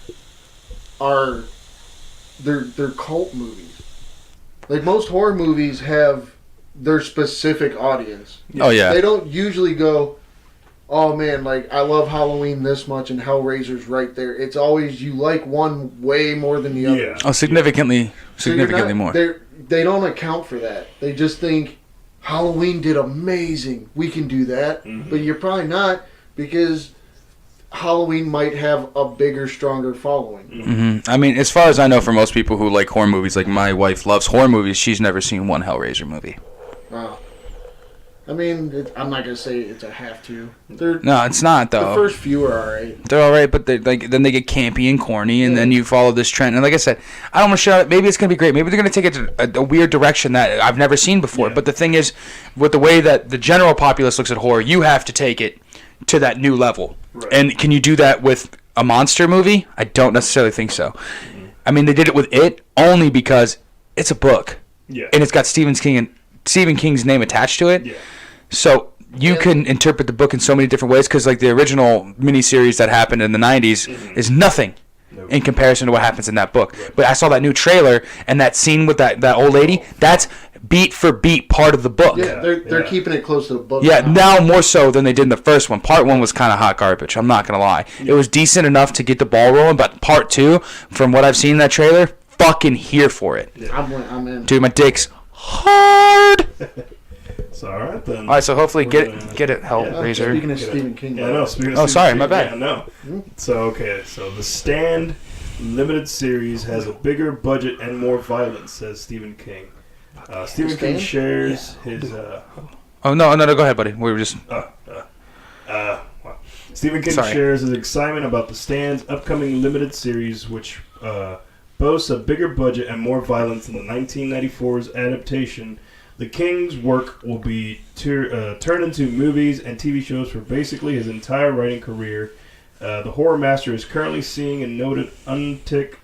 [SPEAKER 1] are they're cult movies. Like, most horror movies have their specific audience.
[SPEAKER 3] Oh yeah.
[SPEAKER 1] They don't usually go, oh man, I love Halloween this much and Hellraiser's right there. It's always you like one way more than the other.
[SPEAKER 3] Oh, significantly more.
[SPEAKER 1] They don't account for that. They just think Halloween did amazing. We can do that. Mm-hmm. But you're probably not, because Halloween might have a bigger, stronger following.
[SPEAKER 3] Mm-hmm. I mean, as far as I know, for most people who like horror movies, like my wife loves horror movies, she's never seen one Hellraiser movie.
[SPEAKER 1] Wow. I mean, I'm not gonna say it's a have to.
[SPEAKER 3] No, it's not though.
[SPEAKER 1] The first few are alright.
[SPEAKER 3] They're alright, but then they get campy and corny, and then you follow this trend. And like I said, I don't want to shout it. Maybe it's gonna be great. Maybe they're gonna take it to a weird direction that I've never seen before. Yeah. But the thing is, with the way that the general populace looks at horror, you have to take it to that new level. Right. And can you do that with a monster movie? I don't necessarily think so. Mm-hmm. I mean, they did it with It only because it's a book, and it's got Stephen King's name attached to it. Yeah. So you can interpret the book in so many different ways, because the original miniseries that happened in the 90s is nothing in comparison to what happens in that book. Right. But I saw that new trailer, and that scene with that old lady, that's beat for beat part of the book.
[SPEAKER 1] Yeah, they're keeping it close to the book.
[SPEAKER 3] Yeah, now more so than they did in the first one. Part 1 was kind of hot garbage, I'm not going to lie. Yeah. It was decent enough to get the ball rolling, but Part 2, from what I've seen in that trailer, fucking here for it.
[SPEAKER 1] Yeah. I'm in.
[SPEAKER 3] Dude, my dick's hard.
[SPEAKER 2] So, all right, then.
[SPEAKER 3] All right, so hopefully get it, Hellraiser.
[SPEAKER 1] Speaking of Stephen King.
[SPEAKER 2] Yeah, no, speaking of
[SPEAKER 3] Stephen
[SPEAKER 2] Stephen
[SPEAKER 3] King. My bad.
[SPEAKER 2] Yeah, no. So, The Stand limited series has a bigger budget and more violence, says Stephen King. Stephen King shares his...
[SPEAKER 3] Oh, no, go ahead, buddy. We were just...
[SPEAKER 2] Stephen King shares his excitement about The Stand's upcoming limited series, which boasts a bigger budget and more violence than the 1994's adaptation. The King's work will be turned into movies and TV shows for basically his entire writing career. The horror master is currently seeing a noted uptick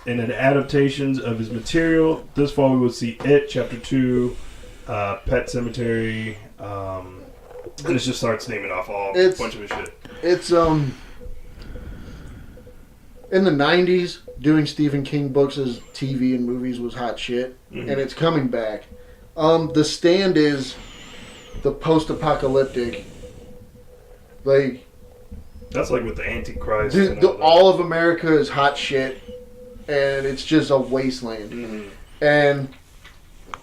[SPEAKER 2] in adaptations of his material. This fall we will see It, Chapter 2, Pet Cemetery, and it just starts naming off a bunch of his shit.
[SPEAKER 1] It's in the 90s, doing Stephen King books as TV and movies was hot shit, and it's coming back. The Stand is the post-apocalyptic, like...
[SPEAKER 2] That's like with the Antichrist.
[SPEAKER 1] All of America is hot shit, and it's just a wasteland. And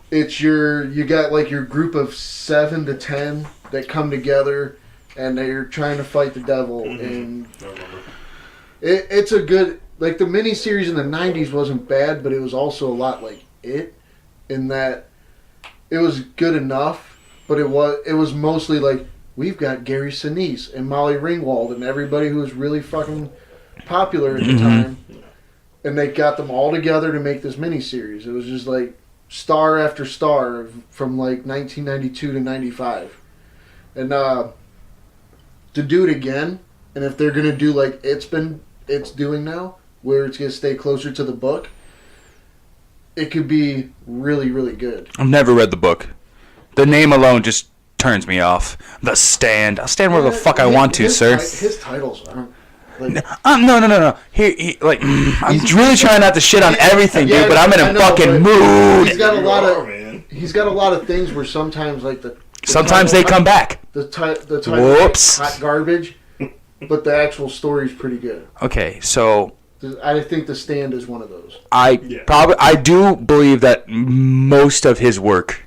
[SPEAKER 1] it's you got like your group of 7 to 10 that come together, and they're trying to fight the devil. And
[SPEAKER 2] I remember.
[SPEAKER 1] It's a good, like the miniseries in the 90s wasn't bad, but it was also a lot like It, in that it was good enough, but it was mostly like, we've got Gary Sinise and Molly Ringwald and everybody who was really fucking popular at the time. And they got them all together to make this miniseries. It was just like star after star from like 1992 to 95. And to do it again, and if they're going to do like it's doing now, where it's going to stay closer to the book, it could be really, really good.
[SPEAKER 3] I've never read the book. The name alone just turns me off. The Stand. I'll stand wherever the fuck I want to, sir.
[SPEAKER 1] His titles aren't... Like,
[SPEAKER 3] no. I'm really trying not to shit on everything, dude, but I'm in a fucking mood.
[SPEAKER 1] He's got a lot of things where sometimes like
[SPEAKER 3] sometimes they come back.
[SPEAKER 1] The title
[SPEAKER 3] Whoops.
[SPEAKER 1] hot garbage, but the actual story's pretty good.
[SPEAKER 3] Okay, so
[SPEAKER 1] I think The Stand is one of those.
[SPEAKER 3] I do believe that most of his work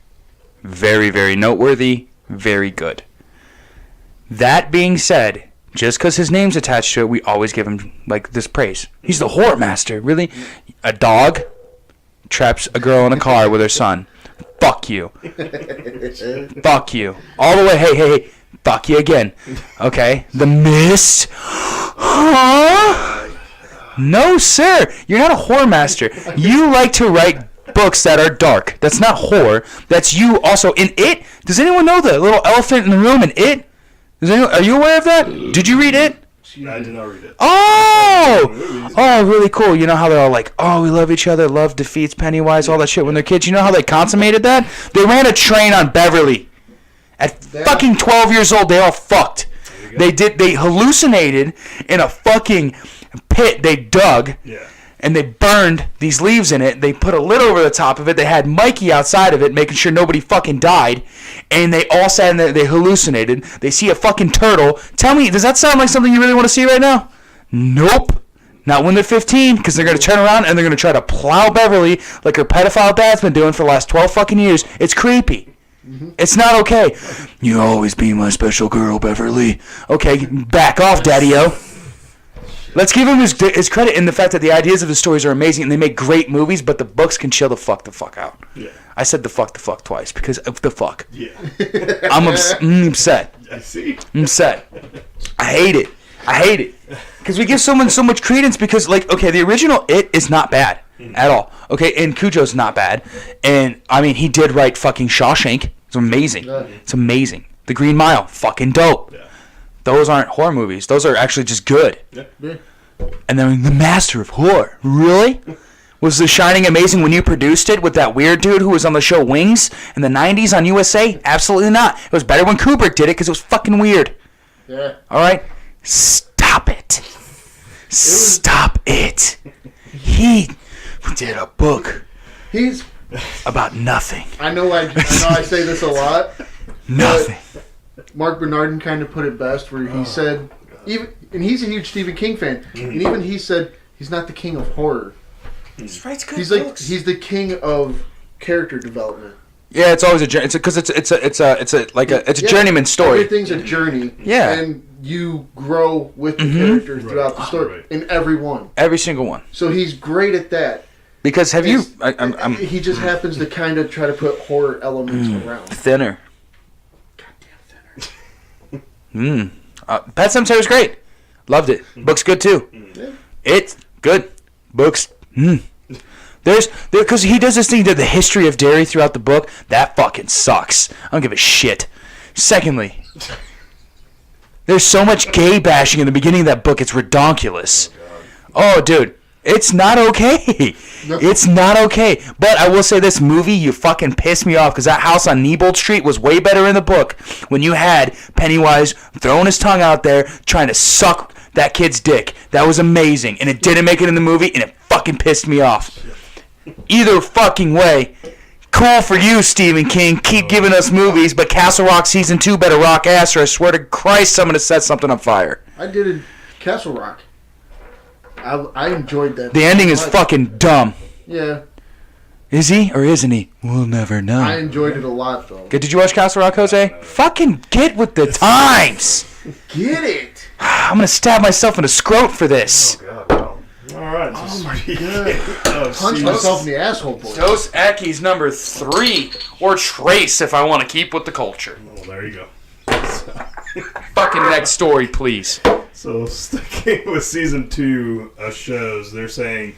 [SPEAKER 3] very, very noteworthy, very good. That being said, just because his name's attached to it, we always give him like this praise. He's the horror master. Really? A dog traps a girl in a car with her son. Fuck you. Fuck you. All the way. Hey. Fuck you again. Okay? The Mist. Huh? No, sir. You're not a horror master. You like to write books that are dark. That's not horror. That's you also. In It, does anyone know the little elephant in the room in It? Are you aware of that? Did you read It?
[SPEAKER 2] I did not read it.
[SPEAKER 3] Oh, really cool. You know how they're all like, oh, we love each other, love defeats Pennywise, all that shit when they're kids. You know how they consummated that? They ran a train on Beverly. At fucking 12 years old, they all fucked. They hallucinated in a fucking pit they dug. Yeah. And they burned these leaves in it. They put a lid over the top of it. They had Mikey outside of it, making sure nobody fucking died. And they all sat in there. They hallucinated. They see a fucking turtle. Tell me, does that sound like something you really want to see right now? Nope. Not when they're 15, because they're going to turn around and they're going to try to plow Beverly like her pedophile dad's been doing for the last 12 fucking years. It's creepy. It's not okay. You always be my special girl, Beverly. Okay, back off, Daddy-O. Let's give him his credit in the fact that the ideas of the stories are amazing and they make great movies, but the books can chill the fuck out. Yeah. I said the fuck twice because of the fuck. Yeah. I'm upset.
[SPEAKER 2] I see.
[SPEAKER 3] I'm upset. I hate it. Because we give someone so much credence because, like, okay, the original It is not bad at all. Okay, and Cujo's not bad. And, I mean, he did write fucking Shawshank. It's amazing. It's amazing. The Green Mile, fucking dope. Yeah. Those aren't horror movies. Those are actually just good. Yeah. And then The Master of Horror. Really? Was The Shining amazing when you produced it with that weird dude who was on the show Wings in the 90s on USA? Absolutely not. It was better when Kubrick did it because it was fucking weird. Yeah. All right? Stop it. Stop it. He did a book about nothing.
[SPEAKER 1] I know I say this a lot.
[SPEAKER 3] Nothing.
[SPEAKER 1] Mark Bernardin kind of put it best where he said, and he's a huge Stephen King fan, and even he said he's not the king of horror.
[SPEAKER 3] He writes good
[SPEAKER 1] books.
[SPEAKER 3] Like
[SPEAKER 1] he's the king of character development.
[SPEAKER 3] Yeah, it's always a journey. It's a journeyman story.
[SPEAKER 1] Everything's a journey.
[SPEAKER 3] Yeah,
[SPEAKER 1] and you grow with the characters throughout the story in every one.
[SPEAKER 3] Every single one.
[SPEAKER 1] So he's great at that.
[SPEAKER 3] Because
[SPEAKER 1] he just happens to kind of try to put horror elements around.
[SPEAKER 3] Thinner. Pet Sematary was great. Loved it. Book's good too. Yeah. It's good. Books. Because he does this thing, the history of dairy throughout the book. That fucking sucks. I don't give a shit. Secondly, there's so much gay bashing in the beginning of that book. It's redonkulous. Oh, dude. It's not okay.
[SPEAKER 1] No.
[SPEAKER 3] It's not okay. But I will say this movie, you fucking pissed me off because that house on Neibold Street was way better in the book when you had Pennywise throwing his tongue out there trying to suck that kid's dick. That was amazing. And it didn't make it in the movie, and it fucking pissed me off. Either fucking way. Cool for you, Stephen King. Keep giving us movies, but Castle Rock Season 2 better rock ass, or I swear to Christ, I'm going to set something on fire.
[SPEAKER 1] I did in Castle Rock. I enjoyed that.
[SPEAKER 3] The ending is fucking dumb.
[SPEAKER 1] Yeah.
[SPEAKER 3] Is he or isn't he? We'll never know.
[SPEAKER 1] I enjoyed it a lot, though.
[SPEAKER 3] Did you watch Castle Rock, Jose? Fucking get with the times.
[SPEAKER 1] Get it.
[SPEAKER 3] I'm going to stab myself in the scrot for this.
[SPEAKER 2] Oh, God, wow. All right.
[SPEAKER 1] Oh, my God. Punch myself in the asshole, boy.
[SPEAKER 3] Dos Equis number 3, or Trace if I want to keep with the culture.
[SPEAKER 2] Well, there you go.
[SPEAKER 3] Fucking next story, please.
[SPEAKER 2] So, sticking with Season 2 of shows, they're saying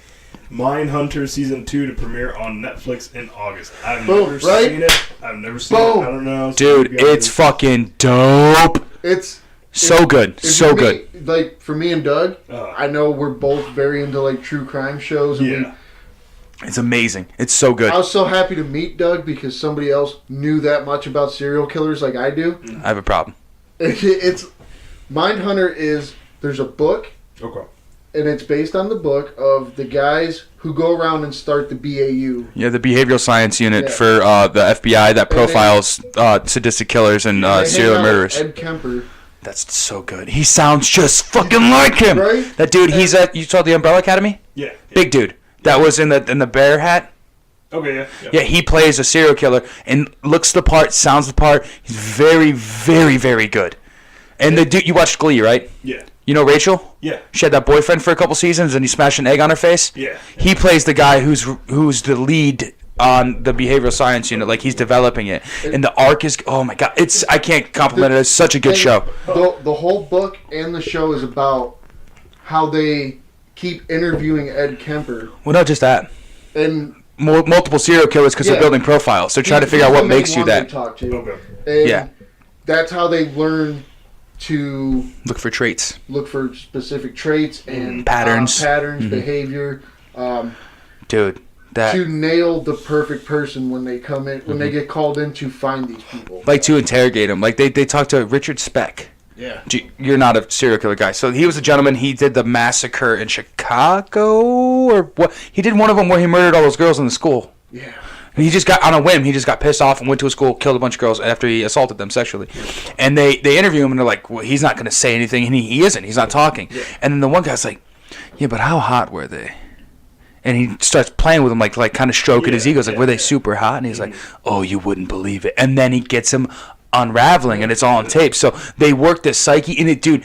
[SPEAKER 2] Mindhunter Season 2 to premiere on Netflix in August. I've never seen it. I've never seen it. I don't know.
[SPEAKER 3] Dude, it's fucking dope.
[SPEAKER 1] It's
[SPEAKER 3] so good. So good.
[SPEAKER 1] Like, for me and Doug, I know we're both very into, like, true crime shows. And
[SPEAKER 3] it's amazing. It's so good.
[SPEAKER 1] I was so happy to meet Doug because somebody else knew that much about serial killers like I do.
[SPEAKER 3] I have a problem.
[SPEAKER 1] It's Mindhunter is, there's a book.
[SPEAKER 2] Okay.
[SPEAKER 1] And it's based on the book of the guys who go around and start the BAU.
[SPEAKER 3] Yeah, the behavioral science unit for the FBI that profiles sadistic killers and serial murderers.
[SPEAKER 1] Ed Kemper.
[SPEAKER 3] That's so good. He sounds just fucking like him.
[SPEAKER 1] Right?
[SPEAKER 3] That dude, he's at, you saw the Umbrella Academy?
[SPEAKER 2] Yeah.
[SPEAKER 3] Big dude. That was in the bear hat.
[SPEAKER 2] Okay, yeah.
[SPEAKER 3] Yeah, he plays a serial killer and looks the part, sounds the part. He's very, very, very good. And the dude, you watched Glee, right?
[SPEAKER 2] Yeah.
[SPEAKER 3] You know Rachel?
[SPEAKER 2] Yeah.
[SPEAKER 3] She had that boyfriend for a couple seasons and he smashed an egg on her face?
[SPEAKER 2] Yeah.
[SPEAKER 3] He plays the guy who's the lead on the behavioral science unit. Like, he's developing it. And the arc is, oh my God. I can't compliment it. It's such a good show.
[SPEAKER 1] The whole book and the show is about how they keep interviewing Ed Kemper.
[SPEAKER 3] Well, not just that.
[SPEAKER 1] And
[SPEAKER 3] multiple serial killers because they're building profiles. They're trying to figure out what makes you that.
[SPEAKER 1] Talk to.
[SPEAKER 2] Okay.
[SPEAKER 1] And that's how they learn to
[SPEAKER 3] look for traits,
[SPEAKER 1] look for specific traits and
[SPEAKER 3] patterns,
[SPEAKER 1] behavior.
[SPEAKER 3] Dude,
[SPEAKER 1] to nail the perfect person when they come in, when they get called in to find these people,
[SPEAKER 3] like to interrogate them. Like they talk to Richard Speck.
[SPEAKER 1] Yeah,
[SPEAKER 3] you're not a serial killer guy. So he was a gentleman. He did the massacre in Chicago, or what? He did one of them where he murdered all those girls in the school.
[SPEAKER 1] Yeah.
[SPEAKER 3] He just got, on a whim, he just got pissed off and went to a school, killed a bunch of girls after he assaulted them sexually. And they interview him, and they're like, well, he's not going to say anything, and he isn't. He's not talking. Yeah. And then the one guy's like, yeah, but how hot were they? And he starts playing with him, like kind of stroking his ego. He's like, were they super hot? And he's like, oh, you wouldn't believe it. And then he gets him unraveling, and it's all on tape. So they work this psyche in it, dude.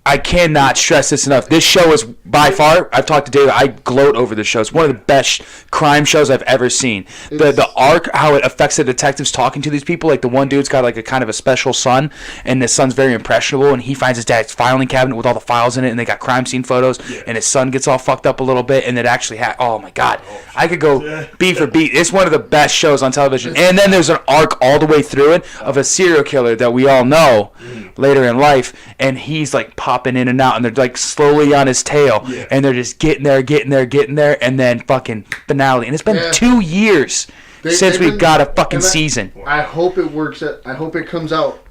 [SPEAKER 3] I cannot stress this enough. This show is by far, I've talked to David, I gloat over this show. It's one of the best crime shows I've ever seen. The arc, how it affects the detectives talking to these people. Like, the one dude's got like a kind of a special son, and his son's very impressionable, and he finds his dad's filing cabinet with all the files in it, and they got crime scene photos, and his son gets all fucked up a little bit, and it actually oh my God. I could go beat for beat. It's one of the best shows on television. And then there's an arc all the way through it of a serial killer that we all know later in life, and he's like popping in and out, and they're like slowly on his tail, and they're just getting there, and then fucking finale. And it's been 2 years since we've got a fucking season.
[SPEAKER 1] I hope it works. I hope it comes out.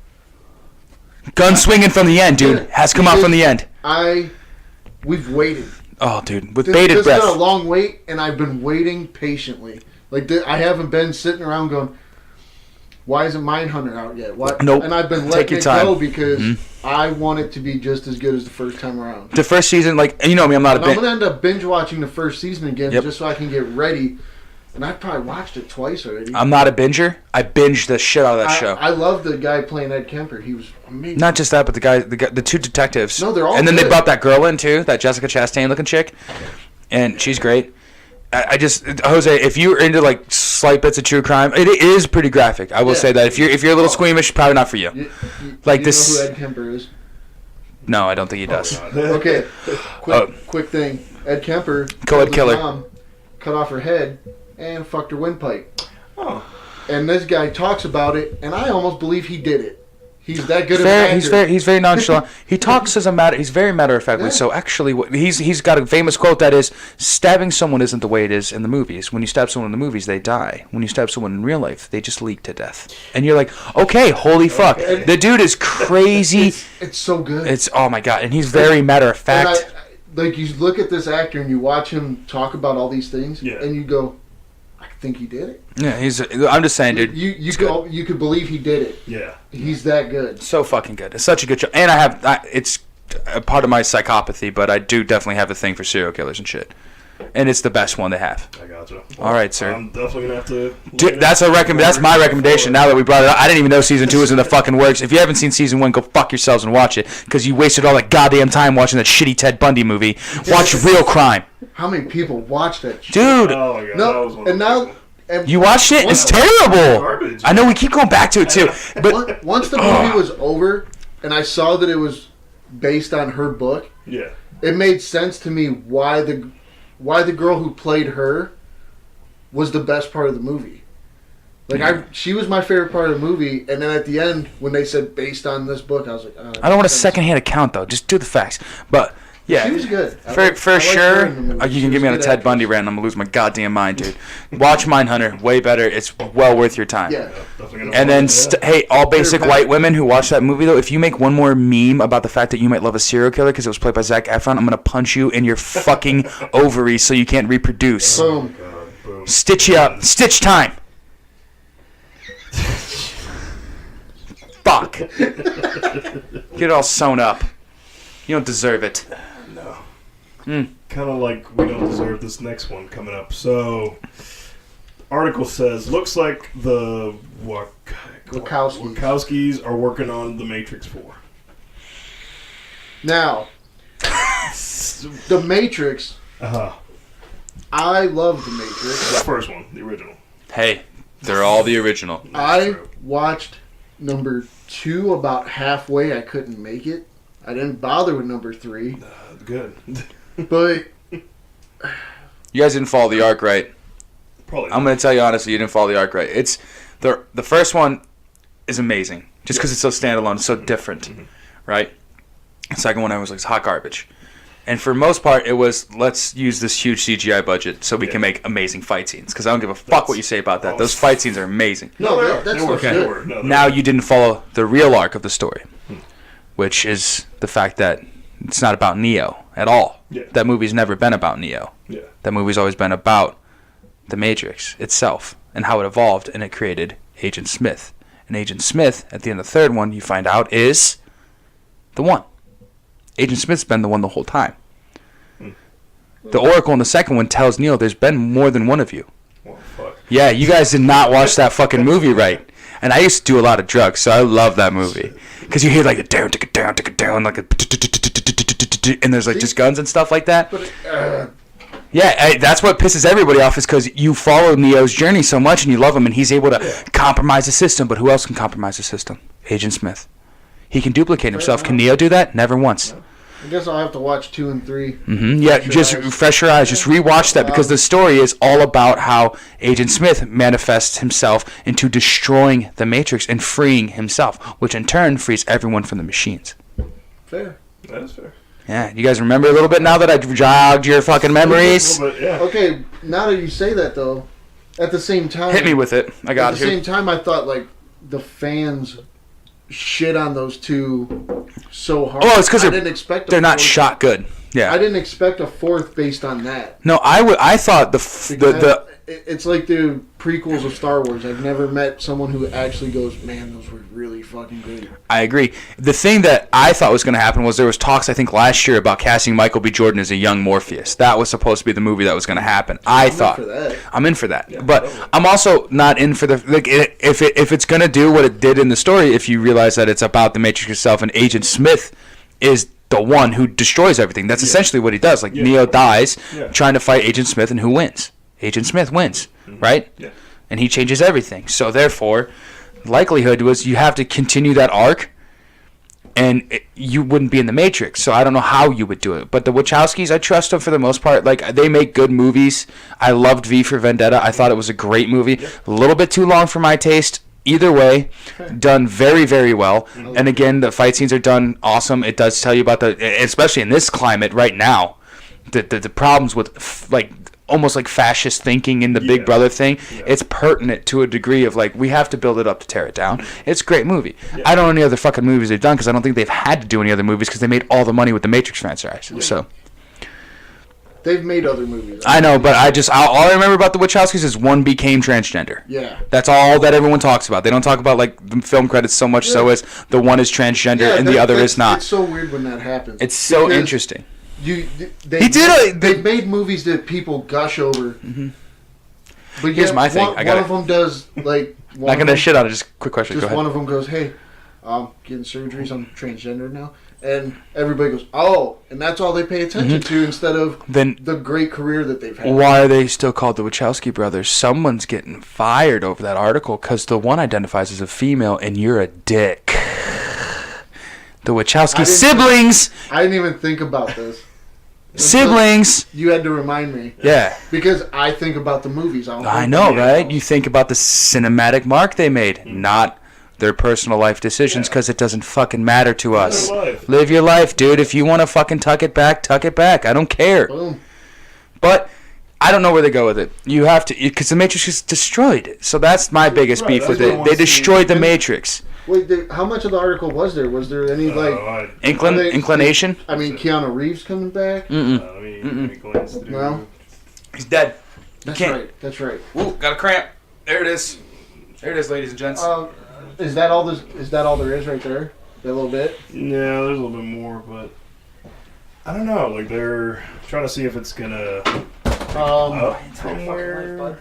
[SPEAKER 3] Gun swinging from the end, dude. Has come out from the end.
[SPEAKER 1] We've waited.
[SPEAKER 3] Oh, dude, with bated breath.
[SPEAKER 1] This has been a long wait, and I've been waiting patiently. Like, I haven't been sitting around going, why isn't Mindhunter out yet?
[SPEAKER 3] Nope.
[SPEAKER 1] And I've been letting it go because I want it to be just as good as the first time around.
[SPEAKER 3] The first season, like, you know me, I'm not
[SPEAKER 1] I'm going to end up binge watching the first season again just so I can get ready. And I've probably watched it twice already.
[SPEAKER 3] I'm not a binger. I binged the shit out of that show.
[SPEAKER 1] I love the guy playing Ed Kemper. He was amazing.
[SPEAKER 3] Not just that, but the two detectives.
[SPEAKER 1] No, they're all
[SPEAKER 3] And then
[SPEAKER 1] good.
[SPEAKER 3] They brought that girl in, too, that Jessica Chastain looking chick. And she's great. I just, Jose, if you're into like slight bits of true crime, it is pretty graphic. I will say that if you're a little squeamish, probably not for you.
[SPEAKER 1] You
[SPEAKER 3] like
[SPEAKER 1] this. Know who Ed Kemper is?
[SPEAKER 3] No, I don't think he does.
[SPEAKER 1] Okay, quick thing. Ed Kemper,
[SPEAKER 3] co-ed killer,
[SPEAKER 1] mom, cut off her head and fucked her windpipe.
[SPEAKER 2] Oh.
[SPEAKER 1] And this guy talks about it, and I almost believe he did it. He's that good of an actor.
[SPEAKER 3] He's very nonchalant. He talks he's very matter of factly. Yeah. So actually, he's got a famous quote that is, "Stabbing someone isn't the way it is in the movies. When you stab someone in the movies, they die. When you stab someone in real life, they just leak to death." And you're like, okay, holy fuck, the dude is crazy.
[SPEAKER 1] It's so good.
[SPEAKER 3] It's oh my god, and he's very matter of fact.
[SPEAKER 1] Like you look at this actor and you watch him talk about all these things, and you go, I think he did it.
[SPEAKER 3] Yeah, I'm just saying, dude.
[SPEAKER 1] You could believe he did it.
[SPEAKER 2] Yeah,
[SPEAKER 1] he's that good.
[SPEAKER 3] So fucking good. It's such a good show, and it's a part of my psychopathy, but I do definitely have a thing for serial killers and shit, and it's the best one they have.
[SPEAKER 2] I gotcha. Well,
[SPEAKER 3] all right, sir.
[SPEAKER 2] I'm definitely gonna have to.
[SPEAKER 3] Dude, that's my recommendation. Now that we brought it up, I didn't even know season 2 was in the fucking works. If you haven't seen season 1, go fuck yourselves and watch it, because you wasted all that goddamn time watching that shitty Ted Bundy movie. Watch Real Crime.
[SPEAKER 1] How many people watch that shit?
[SPEAKER 3] Dude.
[SPEAKER 2] Oh my god.
[SPEAKER 1] No, and now.
[SPEAKER 3] You watched it? It's terrible. Garbage. I know we keep going back to it too. But
[SPEAKER 1] once the movie was over and I saw that it was based on her book, it made sense to me why the girl who played her was the best part of the movie. Like she was my favorite part of the movie, and then at the end when they said based on this book, I was like,
[SPEAKER 3] I don't want a secondhand account though. Just do the facts. But yeah,
[SPEAKER 1] she was good.
[SPEAKER 3] For sure. You can get me on a Ted Bundy rant. I'm gonna lose my goddamn mind, dude. Watch Mindhunter, way better. It's well worth your time.
[SPEAKER 1] Yeah.
[SPEAKER 3] And then, hey, all basic white women who watch that movie though, if you make one more meme about the fact that you might love a serial killer because it was played by Zac Efron, I'm gonna punch you in your fucking ovaries so you can't reproduce.
[SPEAKER 1] Boom.
[SPEAKER 2] Boom.
[SPEAKER 3] Stitch you up. Stitch time. Fuck. Get it all sewn up. You don't deserve it.
[SPEAKER 2] No. Kind of like we don't deserve this next one coming up. So, article says, looks like the Wachowskis are working on The Matrix 4.
[SPEAKER 1] Now, The Matrix. I love The Matrix.
[SPEAKER 2] The first one, the original.
[SPEAKER 3] Hey, they're all the original.
[SPEAKER 1] I watched number 2 about halfway. I couldn't make it. I didn't bother with number 3.
[SPEAKER 2] Good.
[SPEAKER 1] But
[SPEAKER 3] you guys didn't follow the arc right.
[SPEAKER 2] Probably not.
[SPEAKER 3] I'm going to tell you honestly, you didn't follow the arc right. It's the first one is amazing just because it's so standalone, it's so different, right? The second one I was like, it's hot garbage. And for most part, it was, let's use this huge CGI budget so we can make amazing fight scenes. Because I don't give a fuck what you say about that. Those fight scenes are amazing.
[SPEAKER 1] No, that's
[SPEAKER 3] okay. Now you didn't follow the real arc of the story, which is the fact that it's not about Neo at all.
[SPEAKER 2] Yeah.
[SPEAKER 3] That movie's never been about Neo.
[SPEAKER 2] Yeah.
[SPEAKER 3] That movie's always been about the Matrix itself and how it evolved and it created Agent Smith. And Agent Smith, at the end of the third one, you find out is the one. Agent Smith's been the one the whole time. The Oracle in the second one tells Neo there's been more than one of you.
[SPEAKER 2] Well, fuck.
[SPEAKER 3] Yeah, you guys did not watch that fucking movie right. And I used to do a lot of drugs, so I love that movie. Because you hear like a down, like a and there's like just guns and stuff like that. Yeah, that's what pisses everybody off is because you follow Neo's journey so much and you love him and he's able to compromise the system. But who else can compromise the system? Agent Smith. He can duplicate himself. Can Neo do that? Never once.
[SPEAKER 1] I guess I'll have to watch 2 and 3.
[SPEAKER 3] Yeah, just refresh your eyes. Just rewatch that because the story is all about how Agent Smith manifests himself into destroying the Matrix and freeing himself, which in turn frees everyone from the machines.
[SPEAKER 1] Fair.
[SPEAKER 2] That is fair.
[SPEAKER 3] Yeah, you guys remember a little bit now that I jogged your fucking memories?
[SPEAKER 2] A little bit, yeah.
[SPEAKER 1] Okay, now that you say that though, at the same time...
[SPEAKER 3] Hit me with it. I got it.
[SPEAKER 1] At the same time, I thought like the fans shit on those two so hard.
[SPEAKER 3] Oh, it's because they're not
[SPEAKER 1] fourth.
[SPEAKER 3] shot good. Yeah,
[SPEAKER 1] I didn't expect a fourth based on that.
[SPEAKER 3] No, I thought
[SPEAKER 1] it's like the prequels of Star Wars. I've never met someone who actually goes, man, those were really fucking good.
[SPEAKER 3] I agree. The thing that I thought was going to happen was there was talks, I think, last year about casting Michael B. Jordan as a young Morpheus. That was supposed to be the movie that was going to happen. I'm in for that.
[SPEAKER 2] Yeah,
[SPEAKER 3] but
[SPEAKER 2] totally.
[SPEAKER 3] I'm also not in for if it's going to do what it did in the story, if you realize that it's about the Matrix itself and Agent Smith is the one who destroys everything. That's essentially what he does. Like, Neo dies trying to fight Agent Smith, and who wins? Agent Smith wins, right?
[SPEAKER 2] Yeah.
[SPEAKER 3] And he changes everything. So therefore, likelihood was you have to continue that arc, and you wouldn't be in the Matrix. So I don't know how you would do it. But the Wachowskis, I trust them for the most part. Like, they make good movies. I loved V for Vendetta. I thought it was a great movie. A little bit too long for my taste. Either way, done very, very well. And again, the fight scenes are done awesome. It does tell you about especially in this climate right now, the problems with almost like fascist thinking in the Big Brother thing. Yeah. It's pertinent to a degree of we have to build it up to tear it down. It's a great movie. Yeah. I don't know any other fucking movies they've done because I don't think they've had to do any other movies because they made all the money with the Matrix franchise. Yeah. So.
[SPEAKER 1] They've made other movies.
[SPEAKER 3] I know, but all I remember about the Wachowskis is one became transgender.
[SPEAKER 1] Yeah.
[SPEAKER 3] That's all that everyone talks about. They don't talk about the film credits so much so as the one is transgender and the other is not.
[SPEAKER 1] It's so weird when that happens.
[SPEAKER 3] It's so interesting.
[SPEAKER 1] They've made movies that people gush over.
[SPEAKER 3] Mm-hmm.
[SPEAKER 1] But
[SPEAKER 3] here's my thing.
[SPEAKER 1] One of them does
[SPEAKER 3] not gonna shit on it. Just quick question.
[SPEAKER 1] Just
[SPEAKER 3] go ahead.
[SPEAKER 1] One of them goes, "Hey, I'm getting surgeries. I'm transgender now." And everybody goes, "Oh," and that's all they pay attention to instead of the great career that they've had.
[SPEAKER 3] Why are they still called the Wachowski brothers? Someone's getting fired over that article because the one identifies as a female and you're a dick. The Wachowski siblings.
[SPEAKER 1] I didn't even think about this.
[SPEAKER 3] Siblings.
[SPEAKER 1] You had to remind me.
[SPEAKER 3] Yeah.
[SPEAKER 1] Because I think about the movies.
[SPEAKER 3] I know, right? You think about the cinematic mark they made, not their personal life decisions, because it doesn't fucking matter to us. Live your life, dude. If you want to fucking tuck it back, tuck it back. I don't care.
[SPEAKER 1] Boom.
[SPEAKER 3] But I don't know where they go with it. You have to, because the Matrix is destroyed. So that's my biggest beef with it. They destroyed the Matrix.
[SPEAKER 1] Wait, how much of the article was there? Was there any
[SPEAKER 3] inclination?
[SPEAKER 1] I mean, Keanu Reeves coming back?
[SPEAKER 3] No. He's dead.
[SPEAKER 1] That's right.
[SPEAKER 3] Ooh, got a cramp. There it is. There it is, ladies and gents.
[SPEAKER 1] Is that all there is right there? That little bit?
[SPEAKER 2] Yeah, there's a little bit more, but I don't know. They're trying to see if it's gonna somewhere.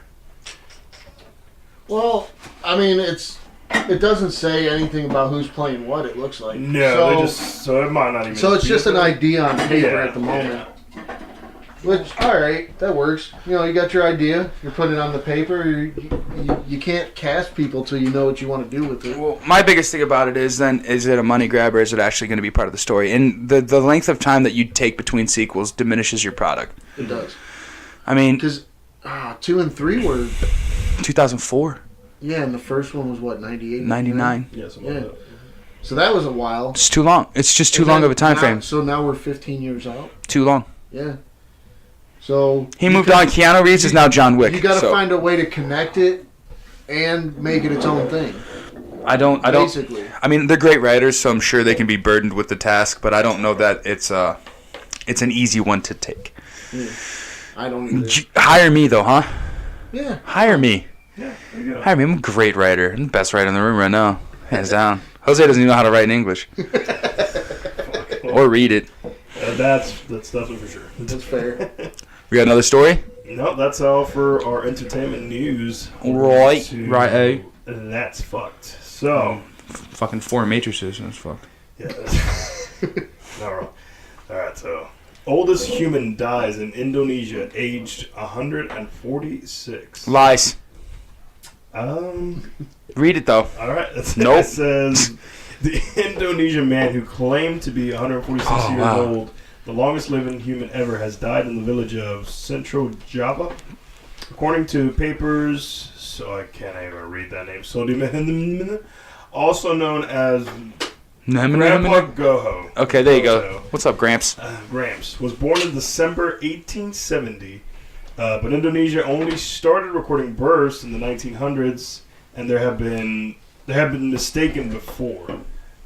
[SPEAKER 1] Well, I mean, it doesn't say anything about who's playing what. It looks like
[SPEAKER 2] no. So it might not even.
[SPEAKER 1] So it's just an idea on paper at the moment. Yeah. Which, all right, that works. You got your idea. You're putting it on the paper. You can't cast people till you know what you want to do with it.
[SPEAKER 3] Well, my biggest thing about it is it a money grab or is it actually going to be part of the story? And the length of time that you take between sequels diminishes your product.
[SPEAKER 1] It does.
[SPEAKER 3] I mean,
[SPEAKER 1] because 2 and 3 were
[SPEAKER 3] 2004.
[SPEAKER 1] Yeah, and the first one was what, 98?
[SPEAKER 3] 99.
[SPEAKER 2] Yeah, something like that.
[SPEAKER 1] So that was a while.
[SPEAKER 3] It's too long. It's just too long of a time frame.
[SPEAKER 1] So now we're 15 years out.
[SPEAKER 3] Too long.
[SPEAKER 1] Yeah. So
[SPEAKER 3] he moved on. Keanu Reeves is now John Wick.
[SPEAKER 1] You got to find a way to connect it and make it its own thing.
[SPEAKER 3] I don't.
[SPEAKER 1] Basically.
[SPEAKER 3] I mean, they're great writers, so I'm sure they can be burdened with the task, but I don't know that it's an easy one to take.
[SPEAKER 1] Yeah. I don't either.
[SPEAKER 3] Hire me though, huh?
[SPEAKER 1] Yeah.
[SPEAKER 3] Hire me.
[SPEAKER 2] Yeah, there you go.
[SPEAKER 3] Hire me. I'm a great writer. I'm the best writer in the room right now, hands down. Jose doesn't even know how to write in English or read it.
[SPEAKER 2] That's definitely for sure.
[SPEAKER 1] That's fair.
[SPEAKER 3] We got another story?
[SPEAKER 2] No, that's all for our entertainment news.
[SPEAKER 3] Right.
[SPEAKER 2] That's fucked. So.
[SPEAKER 3] Fucking 4 matrices. That's fucked.
[SPEAKER 2] Yeah. Not wrong. Alright, so. Oldest human dies in Indonesia, aged 146.
[SPEAKER 3] Lies. Read it though.
[SPEAKER 2] Alright.
[SPEAKER 3] Nope.
[SPEAKER 2] It says the Indonesian man who claimed to be 146 years old, the longest living human ever, has died in the village of Central Java. According to papers, so I can't even read that name, also known as Grandpa Goho.
[SPEAKER 3] Okay, there you go. What's up, Gramps?
[SPEAKER 2] Gramps was born in December 1870, but Indonesia only started recording births in the 1900s, and there have been mistaken before.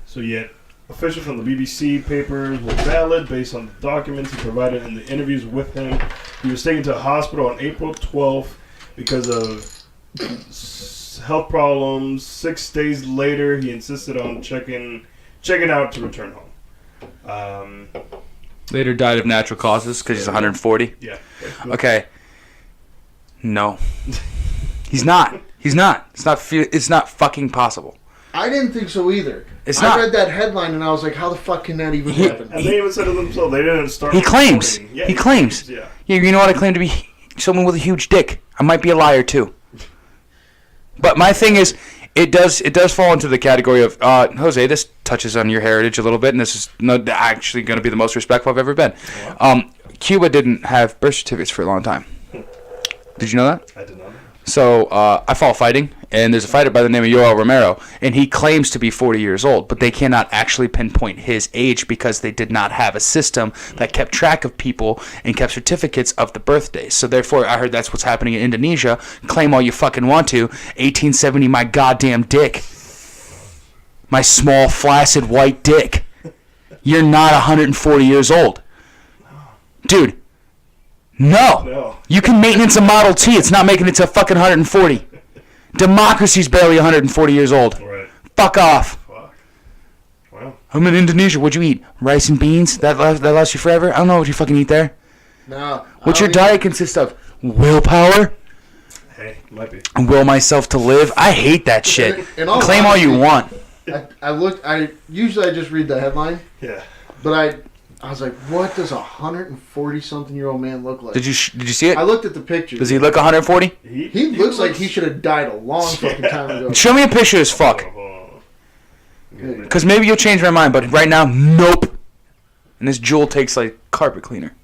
[SPEAKER 2] So yet, officials from the BBC papers were valid based on the documents he provided in the interviews with him. He was taken to a hospital on April 12th because of health problems. 6 days later, he insisted on checking out to return home.
[SPEAKER 3] Later died of natural causes because he's 140?
[SPEAKER 2] Yeah.
[SPEAKER 3] Okay. No. He's not. It's not fucking possible.
[SPEAKER 1] I didn't think so either.
[SPEAKER 3] I
[SPEAKER 1] read that headline and I was like, how the fuck can that even happen?
[SPEAKER 2] And they even said to themselves, they didn't start.
[SPEAKER 3] He claims.
[SPEAKER 2] Yeah,
[SPEAKER 3] he claims.
[SPEAKER 2] Yeah.
[SPEAKER 3] You know what? I claim to be someone with a huge dick. I might be a liar too. But my thing is, it does fall into the category of Jose. This touches on your heritage a little bit, and this is not actually going to be the most respectful I've ever been. Cuba didn't have birth certificates for a long time. Did you know that?
[SPEAKER 2] I did not know.
[SPEAKER 3] So I follow fighting, and there's a fighter by the name of Yoel Romero, and he claims to be 40 years old, but they cannot actually pinpoint his age because they did not have a system that kept track of people and kept certificates of the birthdays. So therefore, I heard that's what's happening in Indonesia. Claim all you fucking want to. 1870, my goddamn dick. My small, flaccid, white dick. You're not 140 years old. Dude. No. You can maintenance a Model T. It's not making it to fucking 140. Democracy's barely 140 years old.
[SPEAKER 2] Right.
[SPEAKER 3] Fuck off.
[SPEAKER 2] Fuck. Wow.
[SPEAKER 3] I'm in Indonesia. What'd you eat? Rice and beans? That lasts you forever? I don't know what you fucking eat there.
[SPEAKER 1] No.
[SPEAKER 3] What's your diet consist of? Willpower?
[SPEAKER 2] Hey, might be.
[SPEAKER 3] Will myself to live? I hate that shit. Claim all you want.
[SPEAKER 1] I usually just read the headline.
[SPEAKER 2] Yeah.
[SPEAKER 1] But I was like, what does a 140-something-year-old man look like?
[SPEAKER 3] Did you see it?
[SPEAKER 1] I looked at the picture.
[SPEAKER 3] Does he look 140?
[SPEAKER 1] He looks like he should have died a long fucking time ago.
[SPEAKER 3] Show me a picture as fuck. Because maybe you'll change my mind, but right now, nope. And this jewel takes like carpet cleaner.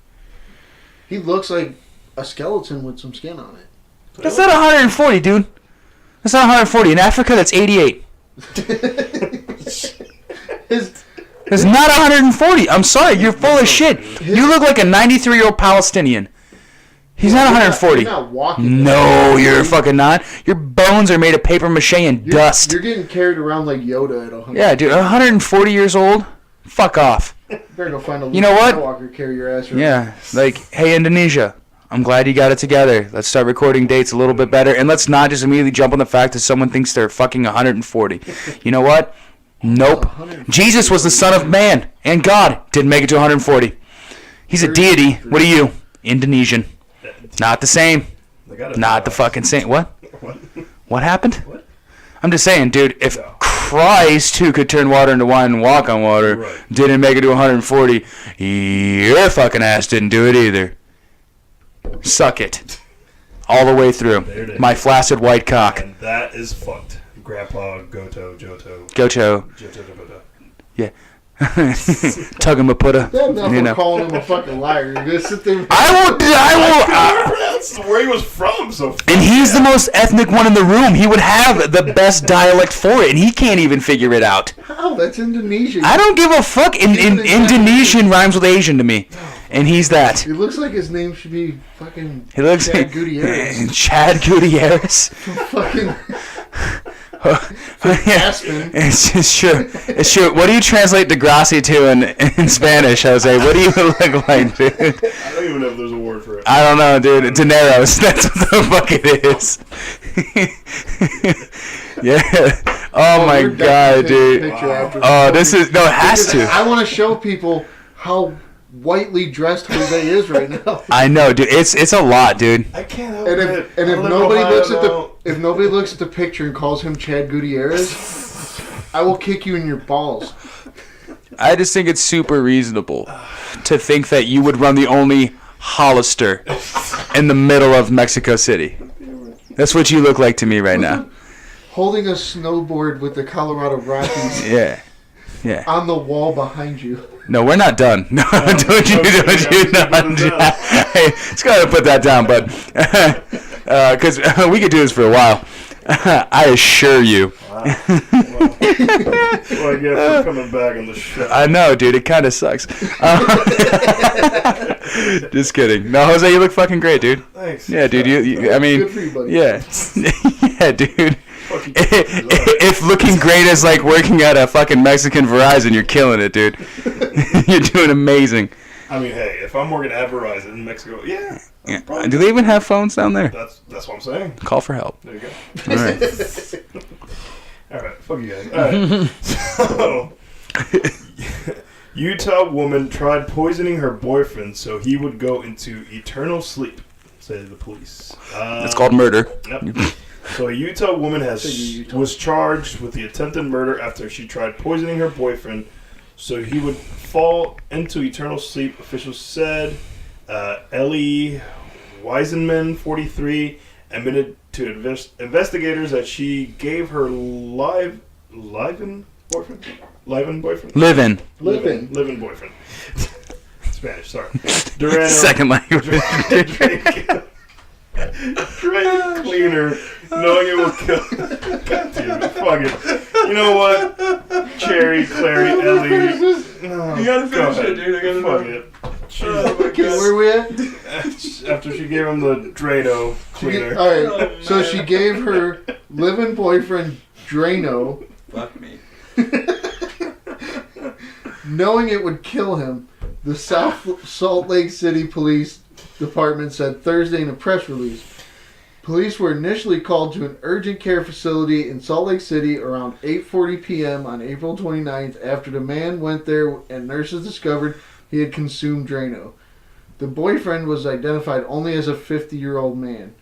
[SPEAKER 1] He looks like a skeleton with some skin on it.
[SPEAKER 3] That's not 140, dude. That's not 140. In Africa, that's 88. It's not 140. I'm sorry, you're full of shit. You look like a 93-year-old Palestinian. He's not 140.
[SPEAKER 1] You're not walking.
[SPEAKER 3] No, you're fucking not. Your bones are made of paper mache and dust.
[SPEAKER 1] You're getting carried around like Yoda at 100.
[SPEAKER 3] Yeah, dude, 140 years old? Fuck off.
[SPEAKER 1] Better go find a
[SPEAKER 3] You know what?
[SPEAKER 1] Skywalker, carry your ass around.
[SPEAKER 3] Yeah, like, hey, Indonesia, I'm glad you got it together. Let's start recording dates a little bit better, and let's not just immediately jump on the fact that someone thinks they're fucking 140. You know what? Nope. Jesus was the son of man and God. Didn't make it to 140. He's a deity. What are you? Indonesian. Not the same. Not the fucking same. What? What happened?
[SPEAKER 2] What?
[SPEAKER 3] I'm just saying, dude, if Christ, who could turn water into wine and walk on water, didn't make it to 140, your fucking ass didn't do it either. Suck it. All the way through. My flaccid white cock.
[SPEAKER 2] And that is fucked. Grandpa, Goto. Yeah.
[SPEAKER 3] Tug him a putter.
[SPEAKER 1] You know. Calling him a fucking liar. You're gonna sit there.
[SPEAKER 2] I will pronounce where he was from so fast.
[SPEAKER 3] And he's the most ethnic one in the room. He would have the best dialect for it, and he can't even figure it out.
[SPEAKER 1] How? That's Indonesian.
[SPEAKER 3] I don't give a fuck. Indonesian rhymes with Asian to me, and he's that.
[SPEAKER 1] It looks like his name should be fucking.
[SPEAKER 3] He looks
[SPEAKER 1] Chad Gutierrez.
[SPEAKER 3] Chad Gutierrez.
[SPEAKER 1] Fucking.
[SPEAKER 3] Aspen. It's true. It's true. What do you translate Degrassi to in Spanish, Jose? What do you look like, dude?
[SPEAKER 2] I don't even know if there's a word for it.
[SPEAKER 3] I don't know, dude. Dineros. That's what the fuck it is. Yeah. Oh my god, dude. Oh, this is no. It has to.
[SPEAKER 1] I want to show people how whitely dressed Jose is right now.
[SPEAKER 3] I know, dude. It's a lot, dude.
[SPEAKER 2] I can't help
[SPEAKER 1] it. And if nobody looks at the picture and calls him Chad Gutierrez, I will kick you in your balls.
[SPEAKER 3] I just think it's super reasonable to think that you would run the only Hollister in the middle of Mexico City. That's what you look like to me right now.
[SPEAKER 1] Holding a snowboard with the Colorado Rockies.
[SPEAKER 3] Yeah.
[SPEAKER 1] On the wall behind you.
[SPEAKER 3] No, we're not done. No, don't you not. Hey, let's go ahead and put that down, bud. Because we could do this for a while. I assure you.
[SPEAKER 2] Wow. Well, I guess we're coming back on the show.
[SPEAKER 3] I know, dude. It kind of sucks. Just kidding. No, Jose, you look fucking great, dude.
[SPEAKER 2] Thanks.
[SPEAKER 3] Yeah, dude. You I mean,
[SPEAKER 1] good for you, buddy.
[SPEAKER 3] Yeah. Yeah, dude. If looking great is like working at a fucking Mexican Verizon, you're killing it, dude. You're doing amazing.
[SPEAKER 2] I mean, hey, if I'm working at Verizon in Mexico, yeah.
[SPEAKER 3] Do they even have phones down there?
[SPEAKER 2] That's what I'm saying.
[SPEAKER 3] Call for help.
[SPEAKER 2] There you go.
[SPEAKER 3] All right.
[SPEAKER 2] All right. Fuck you guys. All right. So, Utah woman tried poisoning her boyfriend so he would go into eternal sleep, say the police.
[SPEAKER 3] It's called murder.
[SPEAKER 2] Yep. So a Utah woman was charged with the attempted murder after she tried poisoning her boyfriend so he would fall into eternal sleep, officials said. Ellie Weisenman, 43, admitted to investigators that she gave her live-in boyfriend? Live-in boyfriend? Live-in boyfriend. Spanish, sorry. Duran,
[SPEAKER 3] second language.
[SPEAKER 2] Drain cleaner, knowing it will kill. God damn it, fuck it. You know what? Cherry, Clary, Ellie. Oh,
[SPEAKER 4] you gotta finish it, dude. I gotta
[SPEAKER 2] fuck it.
[SPEAKER 1] Where we at?
[SPEAKER 2] After she gave him the Drano cleaner.
[SPEAKER 1] Alright, so she gave her living boyfriend Drano.
[SPEAKER 4] Fuck me.
[SPEAKER 1] Knowing it would kill him, the South Salt Lake City Police Department said Thursday in a press release. Police were initially called to an urgent care facility in Salt Lake City around 8:40 p.m. on April 29th after the man went there and nurses discovered he had consumed Drano. The boyfriend was identified only as a 50-year-old man.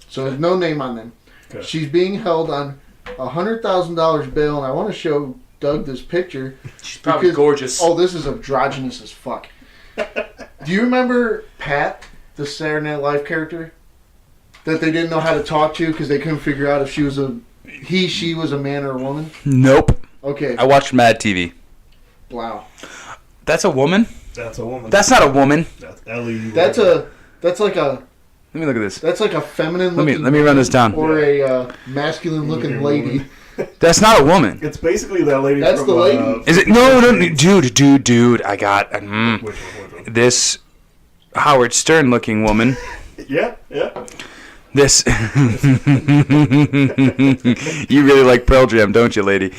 [SPEAKER 1] So there's no name on them.
[SPEAKER 2] Okay.
[SPEAKER 1] She's being held on $100,000 bail, and I want to show Doug this picture.
[SPEAKER 3] She's probably gorgeous.
[SPEAKER 1] Oh, this is androgynous as fuck. Do you remember Pat, the Saturday Night Live character? That they didn't know how to talk to because they couldn't figure out if she was she was a man or a woman?
[SPEAKER 3] Nope.
[SPEAKER 1] Okay.
[SPEAKER 3] I watched Mad TV.
[SPEAKER 1] Wow.
[SPEAKER 3] That's a woman?
[SPEAKER 2] That's a woman.
[SPEAKER 3] That's not a woman.
[SPEAKER 2] That's Ellie.
[SPEAKER 1] That's like a...
[SPEAKER 3] Let me look at this.
[SPEAKER 1] That's like a feminine looking...
[SPEAKER 3] Let me run this down.
[SPEAKER 1] Or a masculine looking lady.
[SPEAKER 3] That's not a woman.
[SPEAKER 2] It's basically that lady.
[SPEAKER 1] That's
[SPEAKER 2] from,
[SPEAKER 1] the lady?
[SPEAKER 3] Is it? No, dude. I got
[SPEAKER 2] Which one?
[SPEAKER 3] this Howard Stern looking woman.
[SPEAKER 2] Yeah.
[SPEAKER 3] This. You really like Pearl Jam, don't you, lady?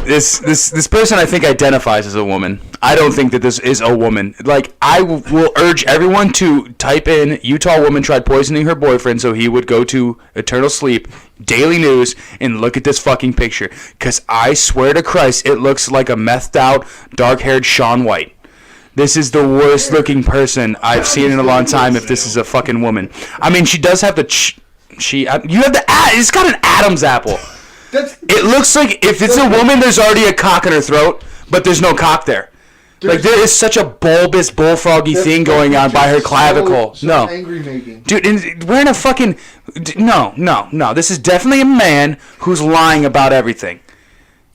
[SPEAKER 3] This person I think identifies as a woman. I don't think that this is a woman. Like, I will urge everyone to type in Utah woman tried poisoning her boyfriend so he would go to eternal sleep, Daily News, and look at this fucking picture. Because I swear to Christ, it looks like a methed out, dark-haired Shaun White. This is the worst looking person I've seen in a long time if this is a fucking woman. I mean, she does have the... you have the... It's got an Adam's apple. It looks like if it's a woman, there's already a cock in her throat, but there's no cock there. Like, there is such a bulbous, bullfroggy thing going on by her clavicle.
[SPEAKER 1] So angry making.
[SPEAKER 3] Dude, and wearing a fucking... No. This is definitely a man who's lying about everything.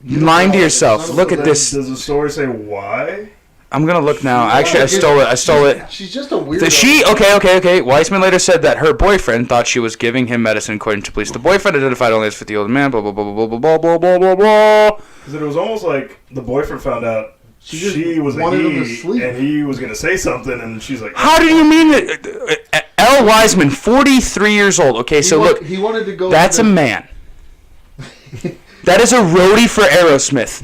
[SPEAKER 3] Lying to yourself. Look at this.
[SPEAKER 2] Does the story say why?
[SPEAKER 3] I'm gonna look now. Actually, I stole it.
[SPEAKER 1] She's just a weirdo.
[SPEAKER 3] Okay. Weissman later said that her boyfriend thought she was giving him medicine, according to police. The boyfriend identified only as 50-year-old man, blah, blah, blah, blah, blah, blah, blah, blah, blah, blah.
[SPEAKER 2] Because it was almost like the boyfriend found out she was a
[SPEAKER 1] wanted him to
[SPEAKER 2] he,
[SPEAKER 1] sleep.
[SPEAKER 2] and he was going to say something, and she's like...
[SPEAKER 3] How do you mean that? L. Wiseman, 43 years old. Okay, so look.
[SPEAKER 1] He wanted to go...
[SPEAKER 3] That's a man. That is a roadie for Aerosmith.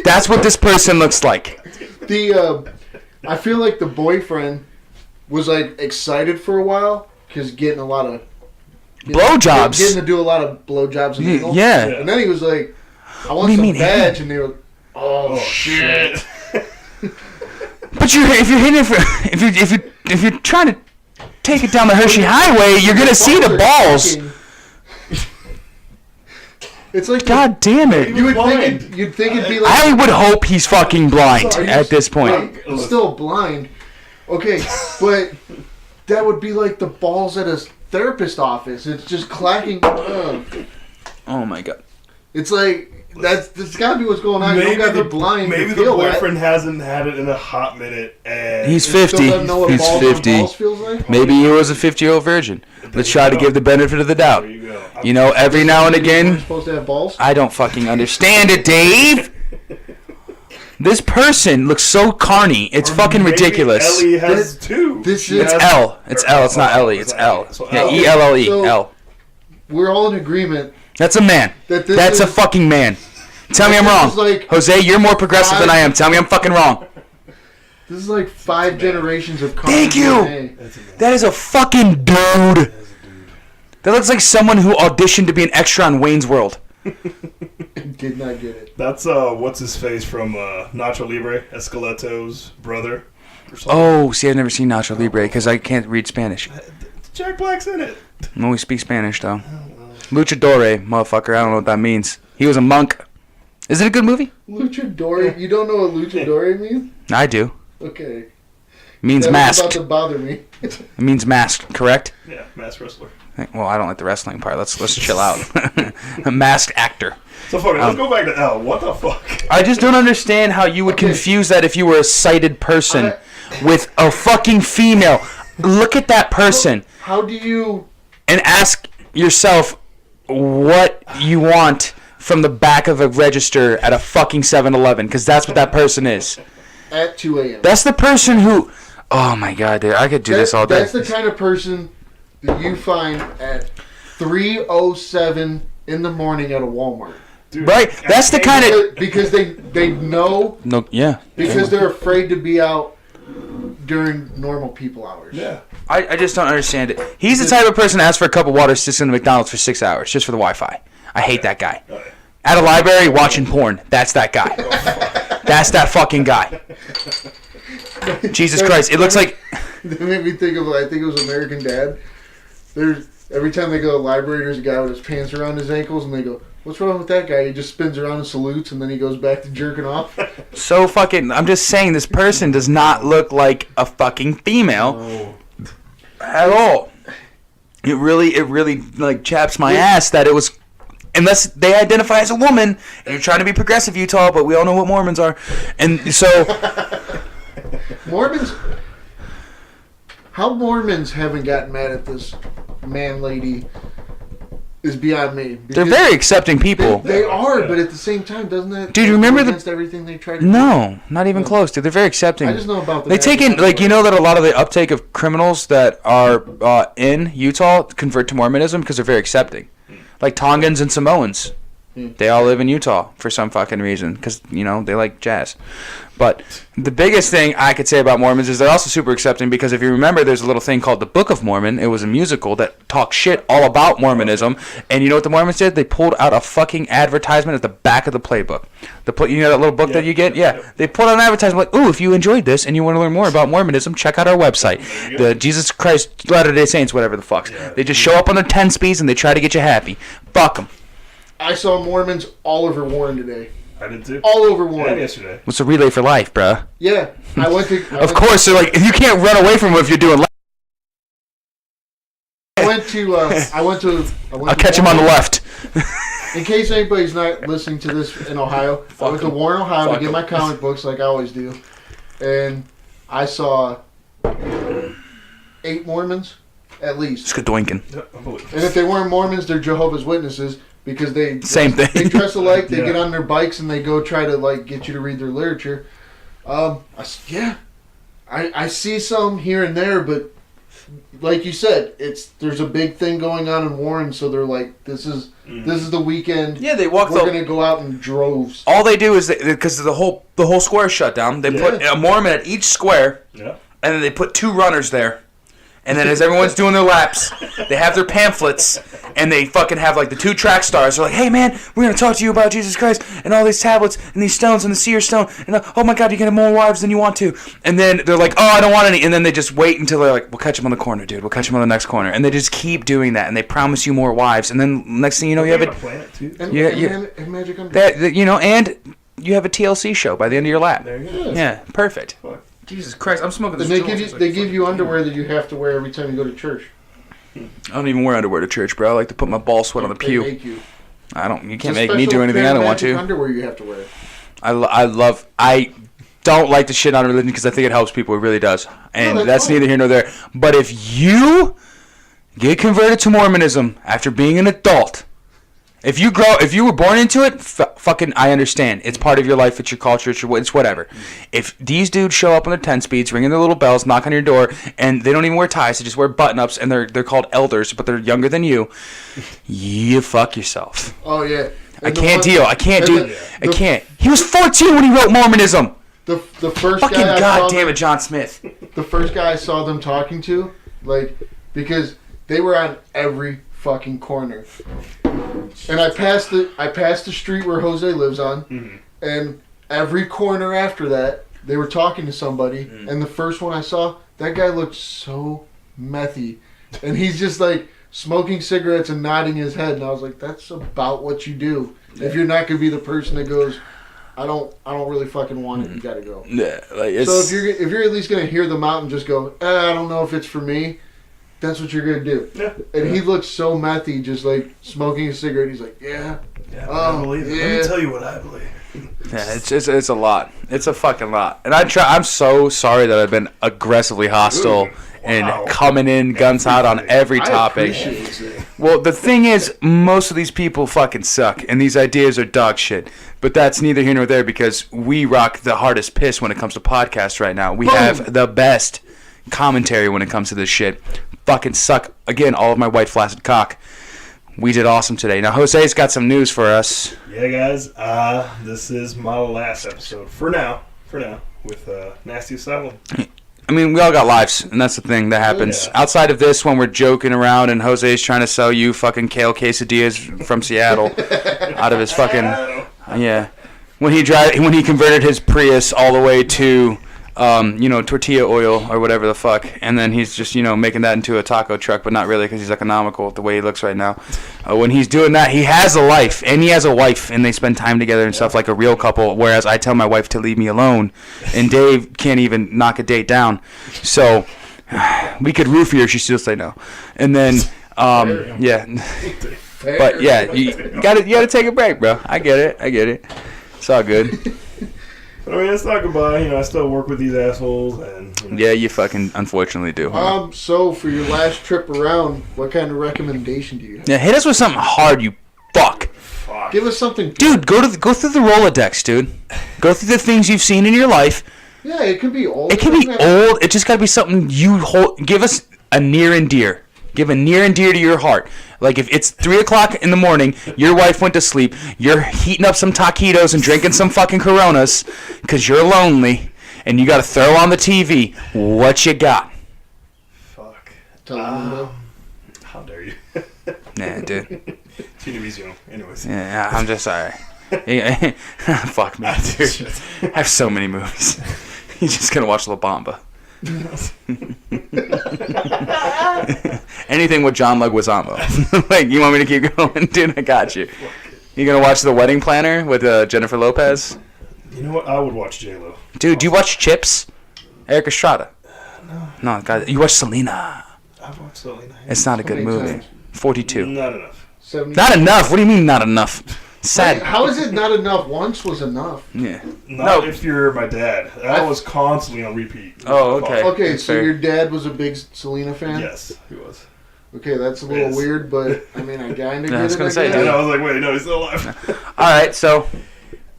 [SPEAKER 3] That's what this person looks like.
[SPEAKER 1] I feel like the boyfriend was like excited for a while because getting a lot of
[SPEAKER 3] blowjobs,
[SPEAKER 1] getting to do a lot of blowjobs.
[SPEAKER 3] Yeah,
[SPEAKER 1] and then he was like, "I want some badge," and they were, "Oh shit!"
[SPEAKER 3] But if you're trying to take it down the Hershey Highway, you're gonna see the balls.
[SPEAKER 1] It's like,
[SPEAKER 3] God damn it!
[SPEAKER 1] You'd think it'd be like.
[SPEAKER 3] I would hope he's fucking blind at this point.
[SPEAKER 1] Still blind. Okay, but that would be like the balls at a therapist office. It's just clacking.
[SPEAKER 3] Oh my god!
[SPEAKER 1] It's like that's got to be what's going on. You don't got to be blind.
[SPEAKER 2] Maybe the boyfriend hasn't had it in a hot minute, and
[SPEAKER 3] he's 50. He's 50.
[SPEAKER 1] Feels like?
[SPEAKER 3] Maybe he was a 50-year-old virgin. Let's try to give the benefit of the doubt.
[SPEAKER 2] There you go.
[SPEAKER 3] You know, every now and again.
[SPEAKER 1] Supposed to have balls?
[SPEAKER 3] I don't fucking understand it, Dave. This person looks so carny. It's fucking ridiculous.
[SPEAKER 2] Ellie has two.
[SPEAKER 3] It's L. It's L. It's not Ellie. It's L. Yeah, E-L-L-E.
[SPEAKER 1] So,
[SPEAKER 3] L.
[SPEAKER 1] We're all in agreement.
[SPEAKER 3] That's a man. That's a fucking man. Tell me I'm wrong. Jose, you're more progressive than I am. Tell me I'm fucking wrong.
[SPEAKER 1] This is like 5 generations of carny.
[SPEAKER 3] Thank you. That is a fucking dude. That looks like someone who auditioned to be an extra on Wayne's World.
[SPEAKER 1] Did not get it.
[SPEAKER 2] That's what's his face from Nacho Libre, Esqueleto's brother.
[SPEAKER 3] Oh, see, I've never seen Nacho Libre because I can't read Spanish.
[SPEAKER 2] Jack Black's in it.
[SPEAKER 3] No, we speak Spanish though. Luchadore, motherfucker. I don't know what that means. He was a monk. Is it a good movie?
[SPEAKER 1] Luchadore? You don't know what luchadore means?
[SPEAKER 3] I do.
[SPEAKER 1] Okay.
[SPEAKER 3] It means
[SPEAKER 1] that
[SPEAKER 3] masked.
[SPEAKER 1] About to bother me.
[SPEAKER 3] It means masked, correct?
[SPEAKER 2] Yeah, masked wrestler.
[SPEAKER 3] Well, I don't like the wrestling part. Let's chill out. A masked actor.
[SPEAKER 2] So fuck it. Let's go back to L. What the fuck?
[SPEAKER 3] I just don't understand how you would confuse that if you were a sighted person with a fucking female. look at that person.
[SPEAKER 1] How do you...
[SPEAKER 3] And ask yourself what you want from the back of a register at a fucking 7-Eleven, because that's what that person is.
[SPEAKER 1] At 2 a.m.
[SPEAKER 3] That's the person who... Oh, my God, dude. I could do this all day.
[SPEAKER 1] That's the kind of person that you find at 3:07 in the morning at a Walmart.
[SPEAKER 2] Dude,
[SPEAKER 3] right? That's the kind of...
[SPEAKER 1] Because they know...
[SPEAKER 3] No, yeah.
[SPEAKER 1] Because they're afraid to be out during normal people hours.
[SPEAKER 2] Yeah.
[SPEAKER 3] I just don't understand it. He's the type of person that asks for a cup of water, sits in the McDonald's for 6 hours just for the Wi-Fi. I hate that guy.
[SPEAKER 2] Oh, yeah.
[SPEAKER 3] At a library, watching porn. That's that guy. That's that fucking guy. Jesus Christ. It looks like...
[SPEAKER 1] They made me think of, I think it was American Dad. Every time they go to the library, there's a guy with his pants around his ankles, and they go, "What's wrong with that guy?" He just spins around and salutes, and then he goes back to jerking off.
[SPEAKER 3] So fucking... I'm just saying, this person does not look like a fucking female at all. It really, like, chaps my ass that it was... Unless they identify as a woman, and you're trying to be progressive, Utah, but we all know what Mormons are. And so...
[SPEAKER 1] Mormons... How Mormons haven't gotten mad at this man lady is beyond me.
[SPEAKER 3] They're very accepting people.
[SPEAKER 1] They are, but at the same time, doesn't that...
[SPEAKER 3] Dude, you remember
[SPEAKER 1] against everything they try to do?
[SPEAKER 3] No, not even close, dude. They're very accepting.
[SPEAKER 1] I just know about the...
[SPEAKER 3] They take in, like, you know that a lot of the uptake of criminals that are in Utah convert to Mormonism because they're very accepting. Like Tongans and Samoans. They all live in Utah for some fucking reason because, you know, they like jazz. But the biggest thing I could say about Mormons is they're also super accepting because if you remember, there's a little thing called the Book of Mormon. It was a musical that talked shit all about Mormonism. And you know what the Mormons did? They pulled out a fucking advertisement at the back of the playbook. You know that little book that you get? Yeah. They pulled out an advertisement like, ooh, if you enjoyed this and you want to learn more about Mormonism, check out our website. The Jesus Christ Latter-day Saints, whatever the fucks.
[SPEAKER 2] Yeah.
[SPEAKER 3] They just show up on their 10 speeds and they try to get you happy. Fuck them.
[SPEAKER 1] I saw Mormons all over Warren today.
[SPEAKER 2] I did too.
[SPEAKER 1] All over
[SPEAKER 2] Yeah,
[SPEAKER 1] Warren.
[SPEAKER 2] yesterday.
[SPEAKER 3] What's a relay for life, bruh?
[SPEAKER 1] Yeah. I went to...
[SPEAKER 3] Of course, they're like, you can't run away from them if you're doing left.
[SPEAKER 1] I went to...
[SPEAKER 3] I'll catch him on the left.
[SPEAKER 1] In case anybody's not listening to this in Ohio, I went to Warren, Ohio to get my comic books like I always do. And I saw 8 Mormons, at least.
[SPEAKER 3] Skadoinkin.
[SPEAKER 1] And if they weren't Mormons, they're Jehovah's Witnesses because they...
[SPEAKER 3] Same thing.
[SPEAKER 1] They dress alike, they
[SPEAKER 2] Yeah.
[SPEAKER 1] get on their bikes, and they go try to, like, get you to read their literature. I see some here and there, but like you said, there's a big thing going on in Warren, so they're like, this is the weekend.
[SPEAKER 3] Yeah, they walk.
[SPEAKER 1] We're gonna go out in droves.
[SPEAKER 3] All they do is because the whole square is shut down. They put a Mormon at each square, and then they put 2 runners there. And then as everyone's doing their laps, they have their pamphlets, and they fucking have, like, the 2 track stars. They're like, hey, man, we're going to talk to you about Jesus Christ and all these tablets and these stones and the seer stone. And, oh, my God, you can have more wives than you want to. And then they're like, oh, I don't want any. And then they just wait until they're like, we'll catch him on the corner, dude. We'll catch him on the next corner. And they just keep doing that, and they promise you more wives. And then next thing you know, you have a...
[SPEAKER 2] Planet too.
[SPEAKER 1] And Magic Under.
[SPEAKER 3] And you have a TLC show by the end of your lap.
[SPEAKER 2] There you go.
[SPEAKER 3] Yeah, perfect.
[SPEAKER 2] Fuck.
[SPEAKER 3] Jesus Christ, I'm smoking this.
[SPEAKER 1] And they give you underwear that you have to wear every time you go to church.
[SPEAKER 3] I don't even wear underwear to church, bro. I like to put my ball sweat on the pew.
[SPEAKER 1] They make you.
[SPEAKER 3] You can't
[SPEAKER 1] It's a
[SPEAKER 3] make me do
[SPEAKER 1] special
[SPEAKER 3] anything
[SPEAKER 1] pair
[SPEAKER 3] I
[SPEAKER 1] of
[SPEAKER 3] don't want
[SPEAKER 1] magic
[SPEAKER 3] to.
[SPEAKER 1] Underwear you have to wear.
[SPEAKER 3] I don't like to shit on religion because I think it helps people. It really does. And that's
[SPEAKER 1] fine.
[SPEAKER 3] neither here nor there. But if you get converted to Mormonism after being an adult, if you were born into it, fucking, I understand. It's part of your life. It's your culture. It's whatever. If these dudes show up on their 10 speeds, ringing their little bells, knock on your door, and they don't even wear ties, they just wear button-ups, and they're called elders, but they're younger than you, you fuck yourself.
[SPEAKER 1] Oh yeah.
[SPEAKER 3] I can't deal. I can't do it. I can't. He was 14 when he wrote Mormonism.
[SPEAKER 1] The first
[SPEAKER 3] Fucking
[SPEAKER 1] guy
[SPEAKER 3] goddamn it, John Smith.
[SPEAKER 1] The first guy I saw them talking to, like, because they were on every fucking corner. And I passed the street where Jose lives on, and every corner after that, they were talking to somebody, and the first one I saw, that guy looked so methy. And he's just like smoking cigarettes and nodding his head, and I was like, that's about what you do. Yeah. If you're not gonna be the person that goes, I don't really fucking want it, you gotta go.
[SPEAKER 3] Yeah, like it's...
[SPEAKER 1] So if you're at least gonna hear them out and just go, I don't know if it's for me, that's what you're gonna do.
[SPEAKER 2] Yeah.
[SPEAKER 1] And he looks so methy, just like smoking a cigarette. He's like, yeah.
[SPEAKER 2] I believe it. Let me tell you what I believe.
[SPEAKER 3] Yeah, it's a lot. It's a fucking lot. And I'm so sorry that I've been aggressively hostile and coming in guns hot on every topic.
[SPEAKER 1] I appreciate it.
[SPEAKER 3] Well, the thing is, most of these people fucking suck, and these ideas are dog shit. But that's neither here nor there because we rock the hardest piss when it comes to podcasts right now. We have the best commentary when it comes to this shit. Fucking suck. Again, all of my white flaccid cock. We did awesome today. Now, Jose's got some news for us.
[SPEAKER 2] Yeah, guys. This is my last episode for now, with Nasty Asylum.
[SPEAKER 3] I mean, we all got lives, and that's the thing that happens.
[SPEAKER 2] Yeah.
[SPEAKER 3] Outside of this, when we're joking around and Jose's trying to sell you fucking kale quesadillas from Seattle out of his fucking... Yeah. When he converted his Prius all the way to... tortilla oil or whatever the fuck, and then he's just, making that into a taco truck, but not really because he's economical with the way he looks right now. When he's doing that, he has a life, and he has a wife, and they spend time together and stuff like a real couple, whereas I tell my wife to leave me alone, and Dave can't even knock a date down. So, we could roofie her, she'd still say no. And then, yeah. But, yeah, you gotta take a break, bro. I get it. It's all good.
[SPEAKER 2] I mean, it's not goodbye. I still work with these assholes, and
[SPEAKER 3] Yeah, you fucking unfortunately do.
[SPEAKER 1] So for your last trip around, what kind of recommendation do you have?
[SPEAKER 3] Yeah, hit us with something hard, you fuck.
[SPEAKER 1] Give us something.
[SPEAKER 3] Dude, go through the Rolodex, dude. Go through the things you've seen in your life.
[SPEAKER 1] Yeah, it could be old.
[SPEAKER 3] It can be old. It just got to be something you hold. Give us a near and dear. Give a near and dear to your heart. Like if it's 3 o'clock in the morning, your wife went to sleep, you're heating up some taquitos and drinking some fucking Coronas because you're lonely, and you got to throw on the TV. What you got?
[SPEAKER 2] Fuck.
[SPEAKER 3] How
[SPEAKER 2] dare you?
[SPEAKER 3] Nah, dude.
[SPEAKER 2] TV's anyways.
[SPEAKER 3] Yeah, I'm just sorry. Fuck me, dude. I have so many movies. You're just gonna watch La Bamba. Anything with John Leguizamo. Like, you want me to keep going? Dude, I got you. You gonna watch The Wedding Planner with Jennifer Lopez?
[SPEAKER 2] You know what? I would watch J-Lo.
[SPEAKER 3] Dude, do you watch Chips? Eric Estrada. No, God, you watch Selena.
[SPEAKER 2] I've watched Selena.
[SPEAKER 3] It's not a good movie. 42.
[SPEAKER 2] Not enough.
[SPEAKER 1] 70.
[SPEAKER 3] Not enough? What do you mean not enough? Sad.
[SPEAKER 1] Wait, how is it not enough? Once was enough.
[SPEAKER 3] Yeah.
[SPEAKER 2] Not if you're my dad. That was constantly on repeat.
[SPEAKER 3] Oh, okay.
[SPEAKER 1] Okay,
[SPEAKER 3] That's
[SPEAKER 1] so
[SPEAKER 3] fair.
[SPEAKER 1] your dad was a big Selena fan?
[SPEAKER 2] Yes, he was.
[SPEAKER 1] Okay, that's a little weird, but I mean, I kind of get
[SPEAKER 3] I was
[SPEAKER 1] it.
[SPEAKER 3] gonna say,
[SPEAKER 2] And
[SPEAKER 3] dude.
[SPEAKER 2] I was like, wait, no, he's still alive.
[SPEAKER 3] Alright, so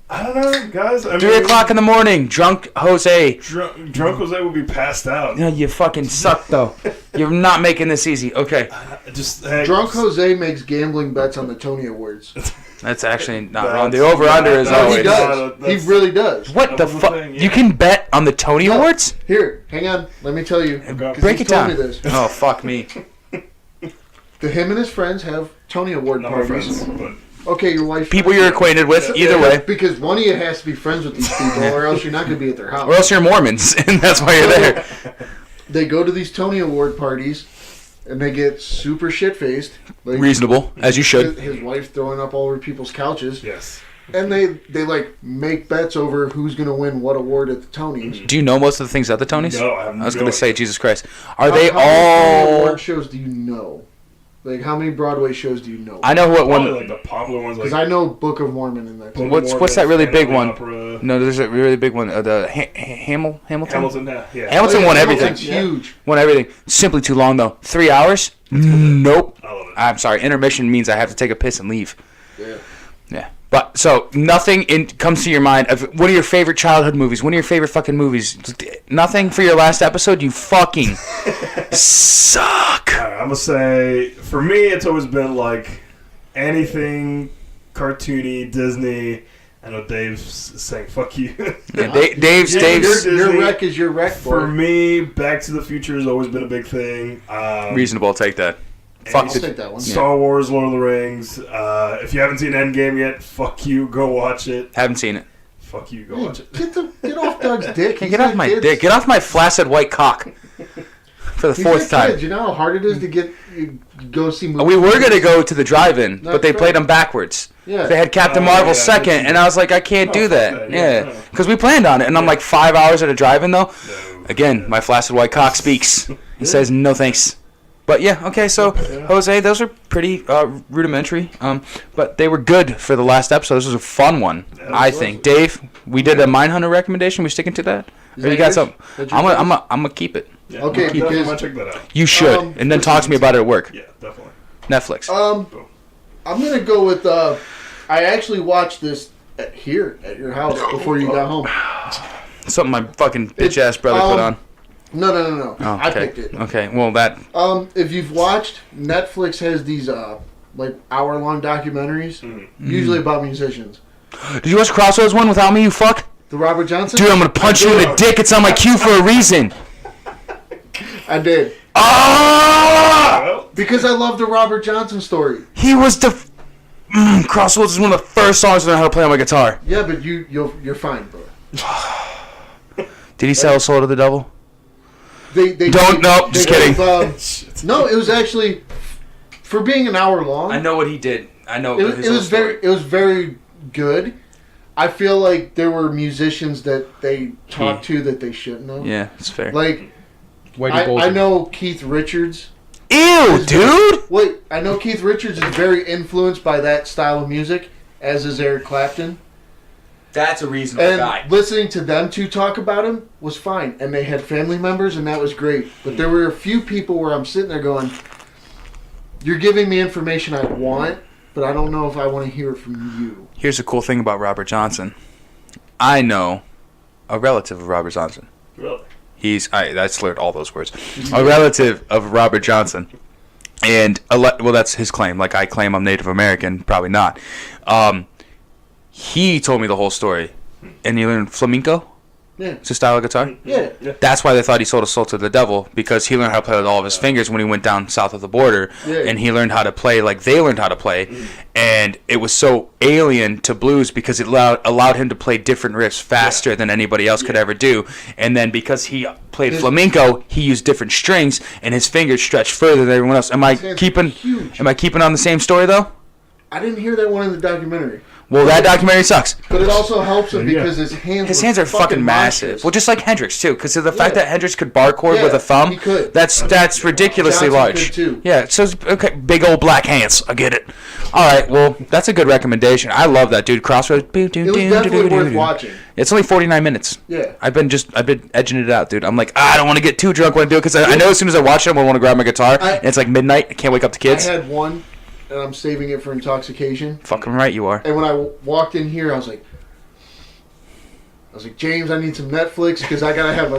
[SPEAKER 2] I don't know, guys.
[SPEAKER 3] 3 o'clock in the morning, drunk Jose.
[SPEAKER 2] Drunk Jose would be passed out.
[SPEAKER 3] Yeah, you fucking suck, though. You're not making this easy. Okay.
[SPEAKER 1] Drunk Jose makes gambling bets on the Tony Awards.
[SPEAKER 3] That's actually not wrong. The over-under is
[SPEAKER 1] No,
[SPEAKER 3] always...
[SPEAKER 1] he does. He really does.
[SPEAKER 3] What the fuck?
[SPEAKER 2] thing, yeah.
[SPEAKER 3] You can bet on the Tony Awards?
[SPEAKER 1] Here, hang on. Let me tell you.
[SPEAKER 3] Break
[SPEAKER 1] he
[SPEAKER 3] it
[SPEAKER 1] told
[SPEAKER 3] down.
[SPEAKER 1] me this.
[SPEAKER 3] Oh, fuck me.
[SPEAKER 1] Him and his friends have Tony Award
[SPEAKER 2] Not my
[SPEAKER 1] parties.
[SPEAKER 2] friends, but
[SPEAKER 1] Okay, your wife.
[SPEAKER 3] People you're acquainted with, either way.
[SPEAKER 1] Because one of you has to be friends with these people, or else you're not going to be at their house.
[SPEAKER 3] Or else you're Mormons, and that's why you're there.
[SPEAKER 1] They go to these Tony Award parties, and they get super shit-faced. Like,
[SPEAKER 3] Reasonable, as you should.
[SPEAKER 1] His wife throwing up all over people's couches.
[SPEAKER 2] yes.
[SPEAKER 1] And they like make bets over who's going to win what award at the Tonys.
[SPEAKER 3] Do you know most of the things at the Tonys?
[SPEAKER 2] No, I have no
[SPEAKER 3] I was going to
[SPEAKER 2] idea.
[SPEAKER 3] say, Jesus Christ. Are they
[SPEAKER 1] How many Tony
[SPEAKER 3] all...
[SPEAKER 1] award shows do you know? Like, how many Broadway shows do you know?
[SPEAKER 3] I know what
[SPEAKER 2] Probably
[SPEAKER 3] one...
[SPEAKER 2] like the popular ones,
[SPEAKER 1] Because
[SPEAKER 2] like
[SPEAKER 1] I know Book of Mormon in that.
[SPEAKER 2] Book of
[SPEAKER 3] What's that really
[SPEAKER 2] Phantom
[SPEAKER 3] big one?
[SPEAKER 2] Opera,
[SPEAKER 3] No, there's a really big one. The Hamilton?
[SPEAKER 2] Hamilton, yeah.
[SPEAKER 3] Hamilton won everything.
[SPEAKER 1] Hamilton's huge.
[SPEAKER 3] Won everything. Simply too long, though. 3 hours? Nope.
[SPEAKER 2] I love it.
[SPEAKER 3] I'm sorry. Intermission means I have to take a piss and leave.
[SPEAKER 1] Yeah.
[SPEAKER 3] Yeah. But, so, nothing comes to your mind of what are your favorite childhood movies? What are your favorite fucking movies? Nothing for your last episode? You fucking suck.
[SPEAKER 2] All right, I'm going to say, for me, it's always been like anything cartoony, Disney. I know Dave's saying fuck you.
[SPEAKER 3] Yeah, Dave's.
[SPEAKER 1] Your wreck is your wreck,
[SPEAKER 2] For
[SPEAKER 1] boy.
[SPEAKER 2] me, Back to the Future has always been a big thing.
[SPEAKER 3] Reasonable, I'll take that.
[SPEAKER 1] I'll
[SPEAKER 3] Fuck
[SPEAKER 1] take that one.
[SPEAKER 2] Star Wars, Lord of the Rings. If you haven't seen Endgame yet, fuck you, go watch it.
[SPEAKER 3] Haven't seen it.
[SPEAKER 2] Fuck you, go
[SPEAKER 1] Hey,
[SPEAKER 2] watch it.
[SPEAKER 1] get off Doug's dick.
[SPEAKER 3] Hey,
[SPEAKER 1] He's
[SPEAKER 3] get off
[SPEAKER 1] got
[SPEAKER 3] my
[SPEAKER 1] kids.
[SPEAKER 3] dick. Get off my flaccid white cock. For the
[SPEAKER 1] He's
[SPEAKER 3] fourth
[SPEAKER 1] got
[SPEAKER 3] time.
[SPEAKER 1] kids. You know how hard it is to go see movies?
[SPEAKER 3] We were going to go to the drive-in, but they
[SPEAKER 1] That's
[SPEAKER 3] played
[SPEAKER 1] right.
[SPEAKER 3] them backwards.
[SPEAKER 1] Yeah.
[SPEAKER 3] They had Captain
[SPEAKER 2] Oh,
[SPEAKER 3] Marvel
[SPEAKER 2] yeah,
[SPEAKER 3] second, and I was like, I can't do that.
[SPEAKER 2] fuck that,
[SPEAKER 3] Yeah.
[SPEAKER 2] yeah.
[SPEAKER 3] Because we planned on it, and I'm like 5 hours at a drive-in, though.
[SPEAKER 2] No.
[SPEAKER 3] Again, my flaccid white cock speaks. He says, no thanks. But yeah, okay. So Jose, those are pretty rudimentary, but they were good for the last episode. This was a fun one, I think. Dave, we did a Mindhunter recommendation. We sticking to that? Or you got something? I'm gonna keep it.
[SPEAKER 2] Yeah,
[SPEAKER 1] okay,
[SPEAKER 2] definitely want to check that out.
[SPEAKER 3] You should, and then talk to me about it at work.
[SPEAKER 2] Yeah, definitely.
[SPEAKER 3] Netflix.
[SPEAKER 1] I'm gonna go with. I actually watched this here at your house before you got home.
[SPEAKER 3] Something my fucking bitch ass brother put on.
[SPEAKER 1] No.
[SPEAKER 3] Oh,
[SPEAKER 1] I picked it.
[SPEAKER 3] Okay, well that.
[SPEAKER 1] If you've watched, Netflix has these like hour-long documentaries, usually about musicians.
[SPEAKER 3] Did you watch Crossroads one without me? You fuck.
[SPEAKER 1] The Robert Johnson.
[SPEAKER 3] Dude, I'm gonna punch you in the dick. It's on my queue for a reason.
[SPEAKER 1] I did.
[SPEAKER 3] Oh!
[SPEAKER 1] Because I love the Robert Johnson story.
[SPEAKER 3] He was the. Crossroads is one of the first songs I learned how to play on my guitar.
[SPEAKER 1] Yeah, but you're fine, bro.
[SPEAKER 3] Did he sell his soul to the devil? Just kidding.
[SPEAKER 1] No, it was actually for being an hour long.
[SPEAKER 3] I know what he did. I know
[SPEAKER 1] it was very good. I feel like there were musicians that they talked to that they shouldn't have.
[SPEAKER 3] Yeah, it's fair.
[SPEAKER 1] Like I know Keith Richards.
[SPEAKER 3] Ew, dude!
[SPEAKER 1] I know Keith Richards is very influenced by that style of music, as is Eric Clapton.
[SPEAKER 3] That's a reasonable guy.
[SPEAKER 1] And listening to them two talk about him was fine. And they had family members, and that was great. But there were a few people where I'm sitting there going, you're giving me information I want, but I don't know if I want to hear it from you.
[SPEAKER 3] Here's the cool thing about Robert Johnson. I know a relative of Robert Johnson.
[SPEAKER 2] Really?
[SPEAKER 3] I slurred all those words. A relative of Robert Johnson. And, well, that's his claim. Like, I claim I'm Native American. Probably not. He told me the whole story. And he learned flamenco?
[SPEAKER 1] Yeah.
[SPEAKER 3] It's a style of guitar?
[SPEAKER 1] Yeah.
[SPEAKER 3] That's why they thought he sold his soul to the devil, because he learned how to play with all of his fingers when he went down south of the border.
[SPEAKER 1] Yeah.
[SPEAKER 3] And he learned how to play like they learned how to play. And it was so alien to blues because it allowed him to play different riffs faster than anybody else could ever do. And then because he played flamenco, he used different strings, and his fingers stretched further than everyone else. Am I keeping on the same story, though?
[SPEAKER 1] I didn't hear that one in the documentary.
[SPEAKER 3] Well, that documentary sucks.
[SPEAKER 1] But it also helps him because his hands
[SPEAKER 3] are fucking massive.
[SPEAKER 1] monstrous.
[SPEAKER 3] Well, just like Hendrix too, because of the fact that Hendrix could bar chord with a thumb.
[SPEAKER 1] He could.
[SPEAKER 3] That's ridiculously
[SPEAKER 1] Johnson
[SPEAKER 3] large.
[SPEAKER 1] could too.
[SPEAKER 3] Yeah. So okay, big old black hands. I get it. All right. Well, that's a good recommendation. I love that, dude. Crossroads.
[SPEAKER 1] It was definitely worth watching.
[SPEAKER 3] It's only 49 minutes.
[SPEAKER 1] Yeah.
[SPEAKER 3] I've been edging it out, dude. I'm like, I don't want to get too drunk when I do it because I know as soon as I watch it, I'm gonna want to grab my guitar. And it's like midnight. I can't wake up the kids.
[SPEAKER 1] I had one, and I'm saving it for intoxication.
[SPEAKER 3] Fucking right, you are.
[SPEAKER 1] And when I walked in here, I was like, James, I need some Netflix because I gotta have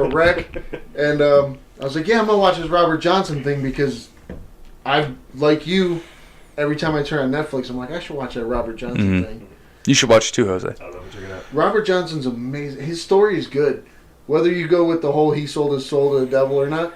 [SPEAKER 1] a rec. And I was like, yeah, I'm gonna watch this Robert Johnson thing because like you, every time I turn on Netflix, I'm like, I should watch that Robert Johnson thing.
[SPEAKER 3] You should watch it too, Jose.
[SPEAKER 2] I'll check it out.
[SPEAKER 1] Robert Johnson's amazing. His story is good. Whether you go with the whole he sold his soul to the devil or not,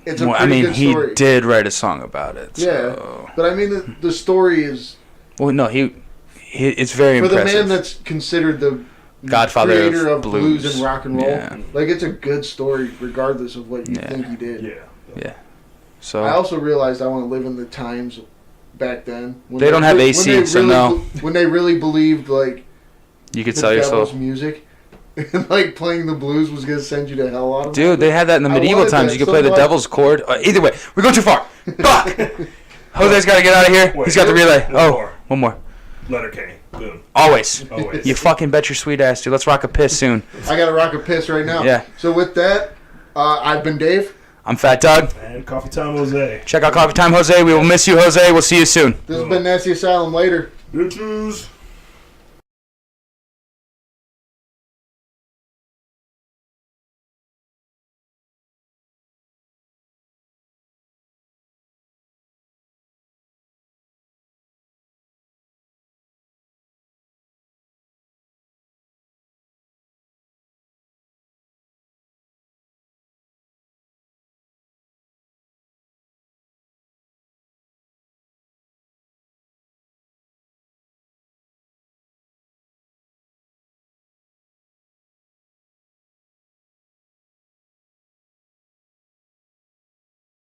[SPEAKER 1] it's a pretty good story.
[SPEAKER 3] He did write a song about it. So.
[SPEAKER 1] Yeah, but I mean the story is.
[SPEAKER 3] Well, no, it's very impressive.
[SPEAKER 1] For the man that's considered the
[SPEAKER 3] Godfather
[SPEAKER 1] creator of
[SPEAKER 3] blues
[SPEAKER 1] and rock and roll,
[SPEAKER 3] yeah.
[SPEAKER 1] like it's a good story regardless of what you think he did.
[SPEAKER 2] Yeah.
[SPEAKER 3] So
[SPEAKER 1] I also realized I want to live in the times back then. When
[SPEAKER 3] they don't have AC, so no.
[SPEAKER 1] When they really believed like
[SPEAKER 3] you could
[SPEAKER 1] the
[SPEAKER 3] sell your soul.
[SPEAKER 1] devil's music. And like playing the blues was gonna send you to hell out of
[SPEAKER 3] Dude, they had that in the medieval times. You could play the devil's chord. Either way, we're going too far. Fuck! Jose's got to get out of here. He's got the relay. One more.
[SPEAKER 2] Letter K. Boom.
[SPEAKER 3] Always. You fucking bet your sweet ass, dude. Let's rock a piss soon.
[SPEAKER 1] I got to rock a piss right now.
[SPEAKER 3] Yeah.
[SPEAKER 1] So with that, I've been Dave.
[SPEAKER 3] I'm Fat Doug.
[SPEAKER 2] And Coffee Time Jose.
[SPEAKER 3] Check out Coffee Time Jose. We will miss you, Jose. We'll see you soon.
[SPEAKER 1] This has been Nasty Asylum. Later.
[SPEAKER 2] Bitches.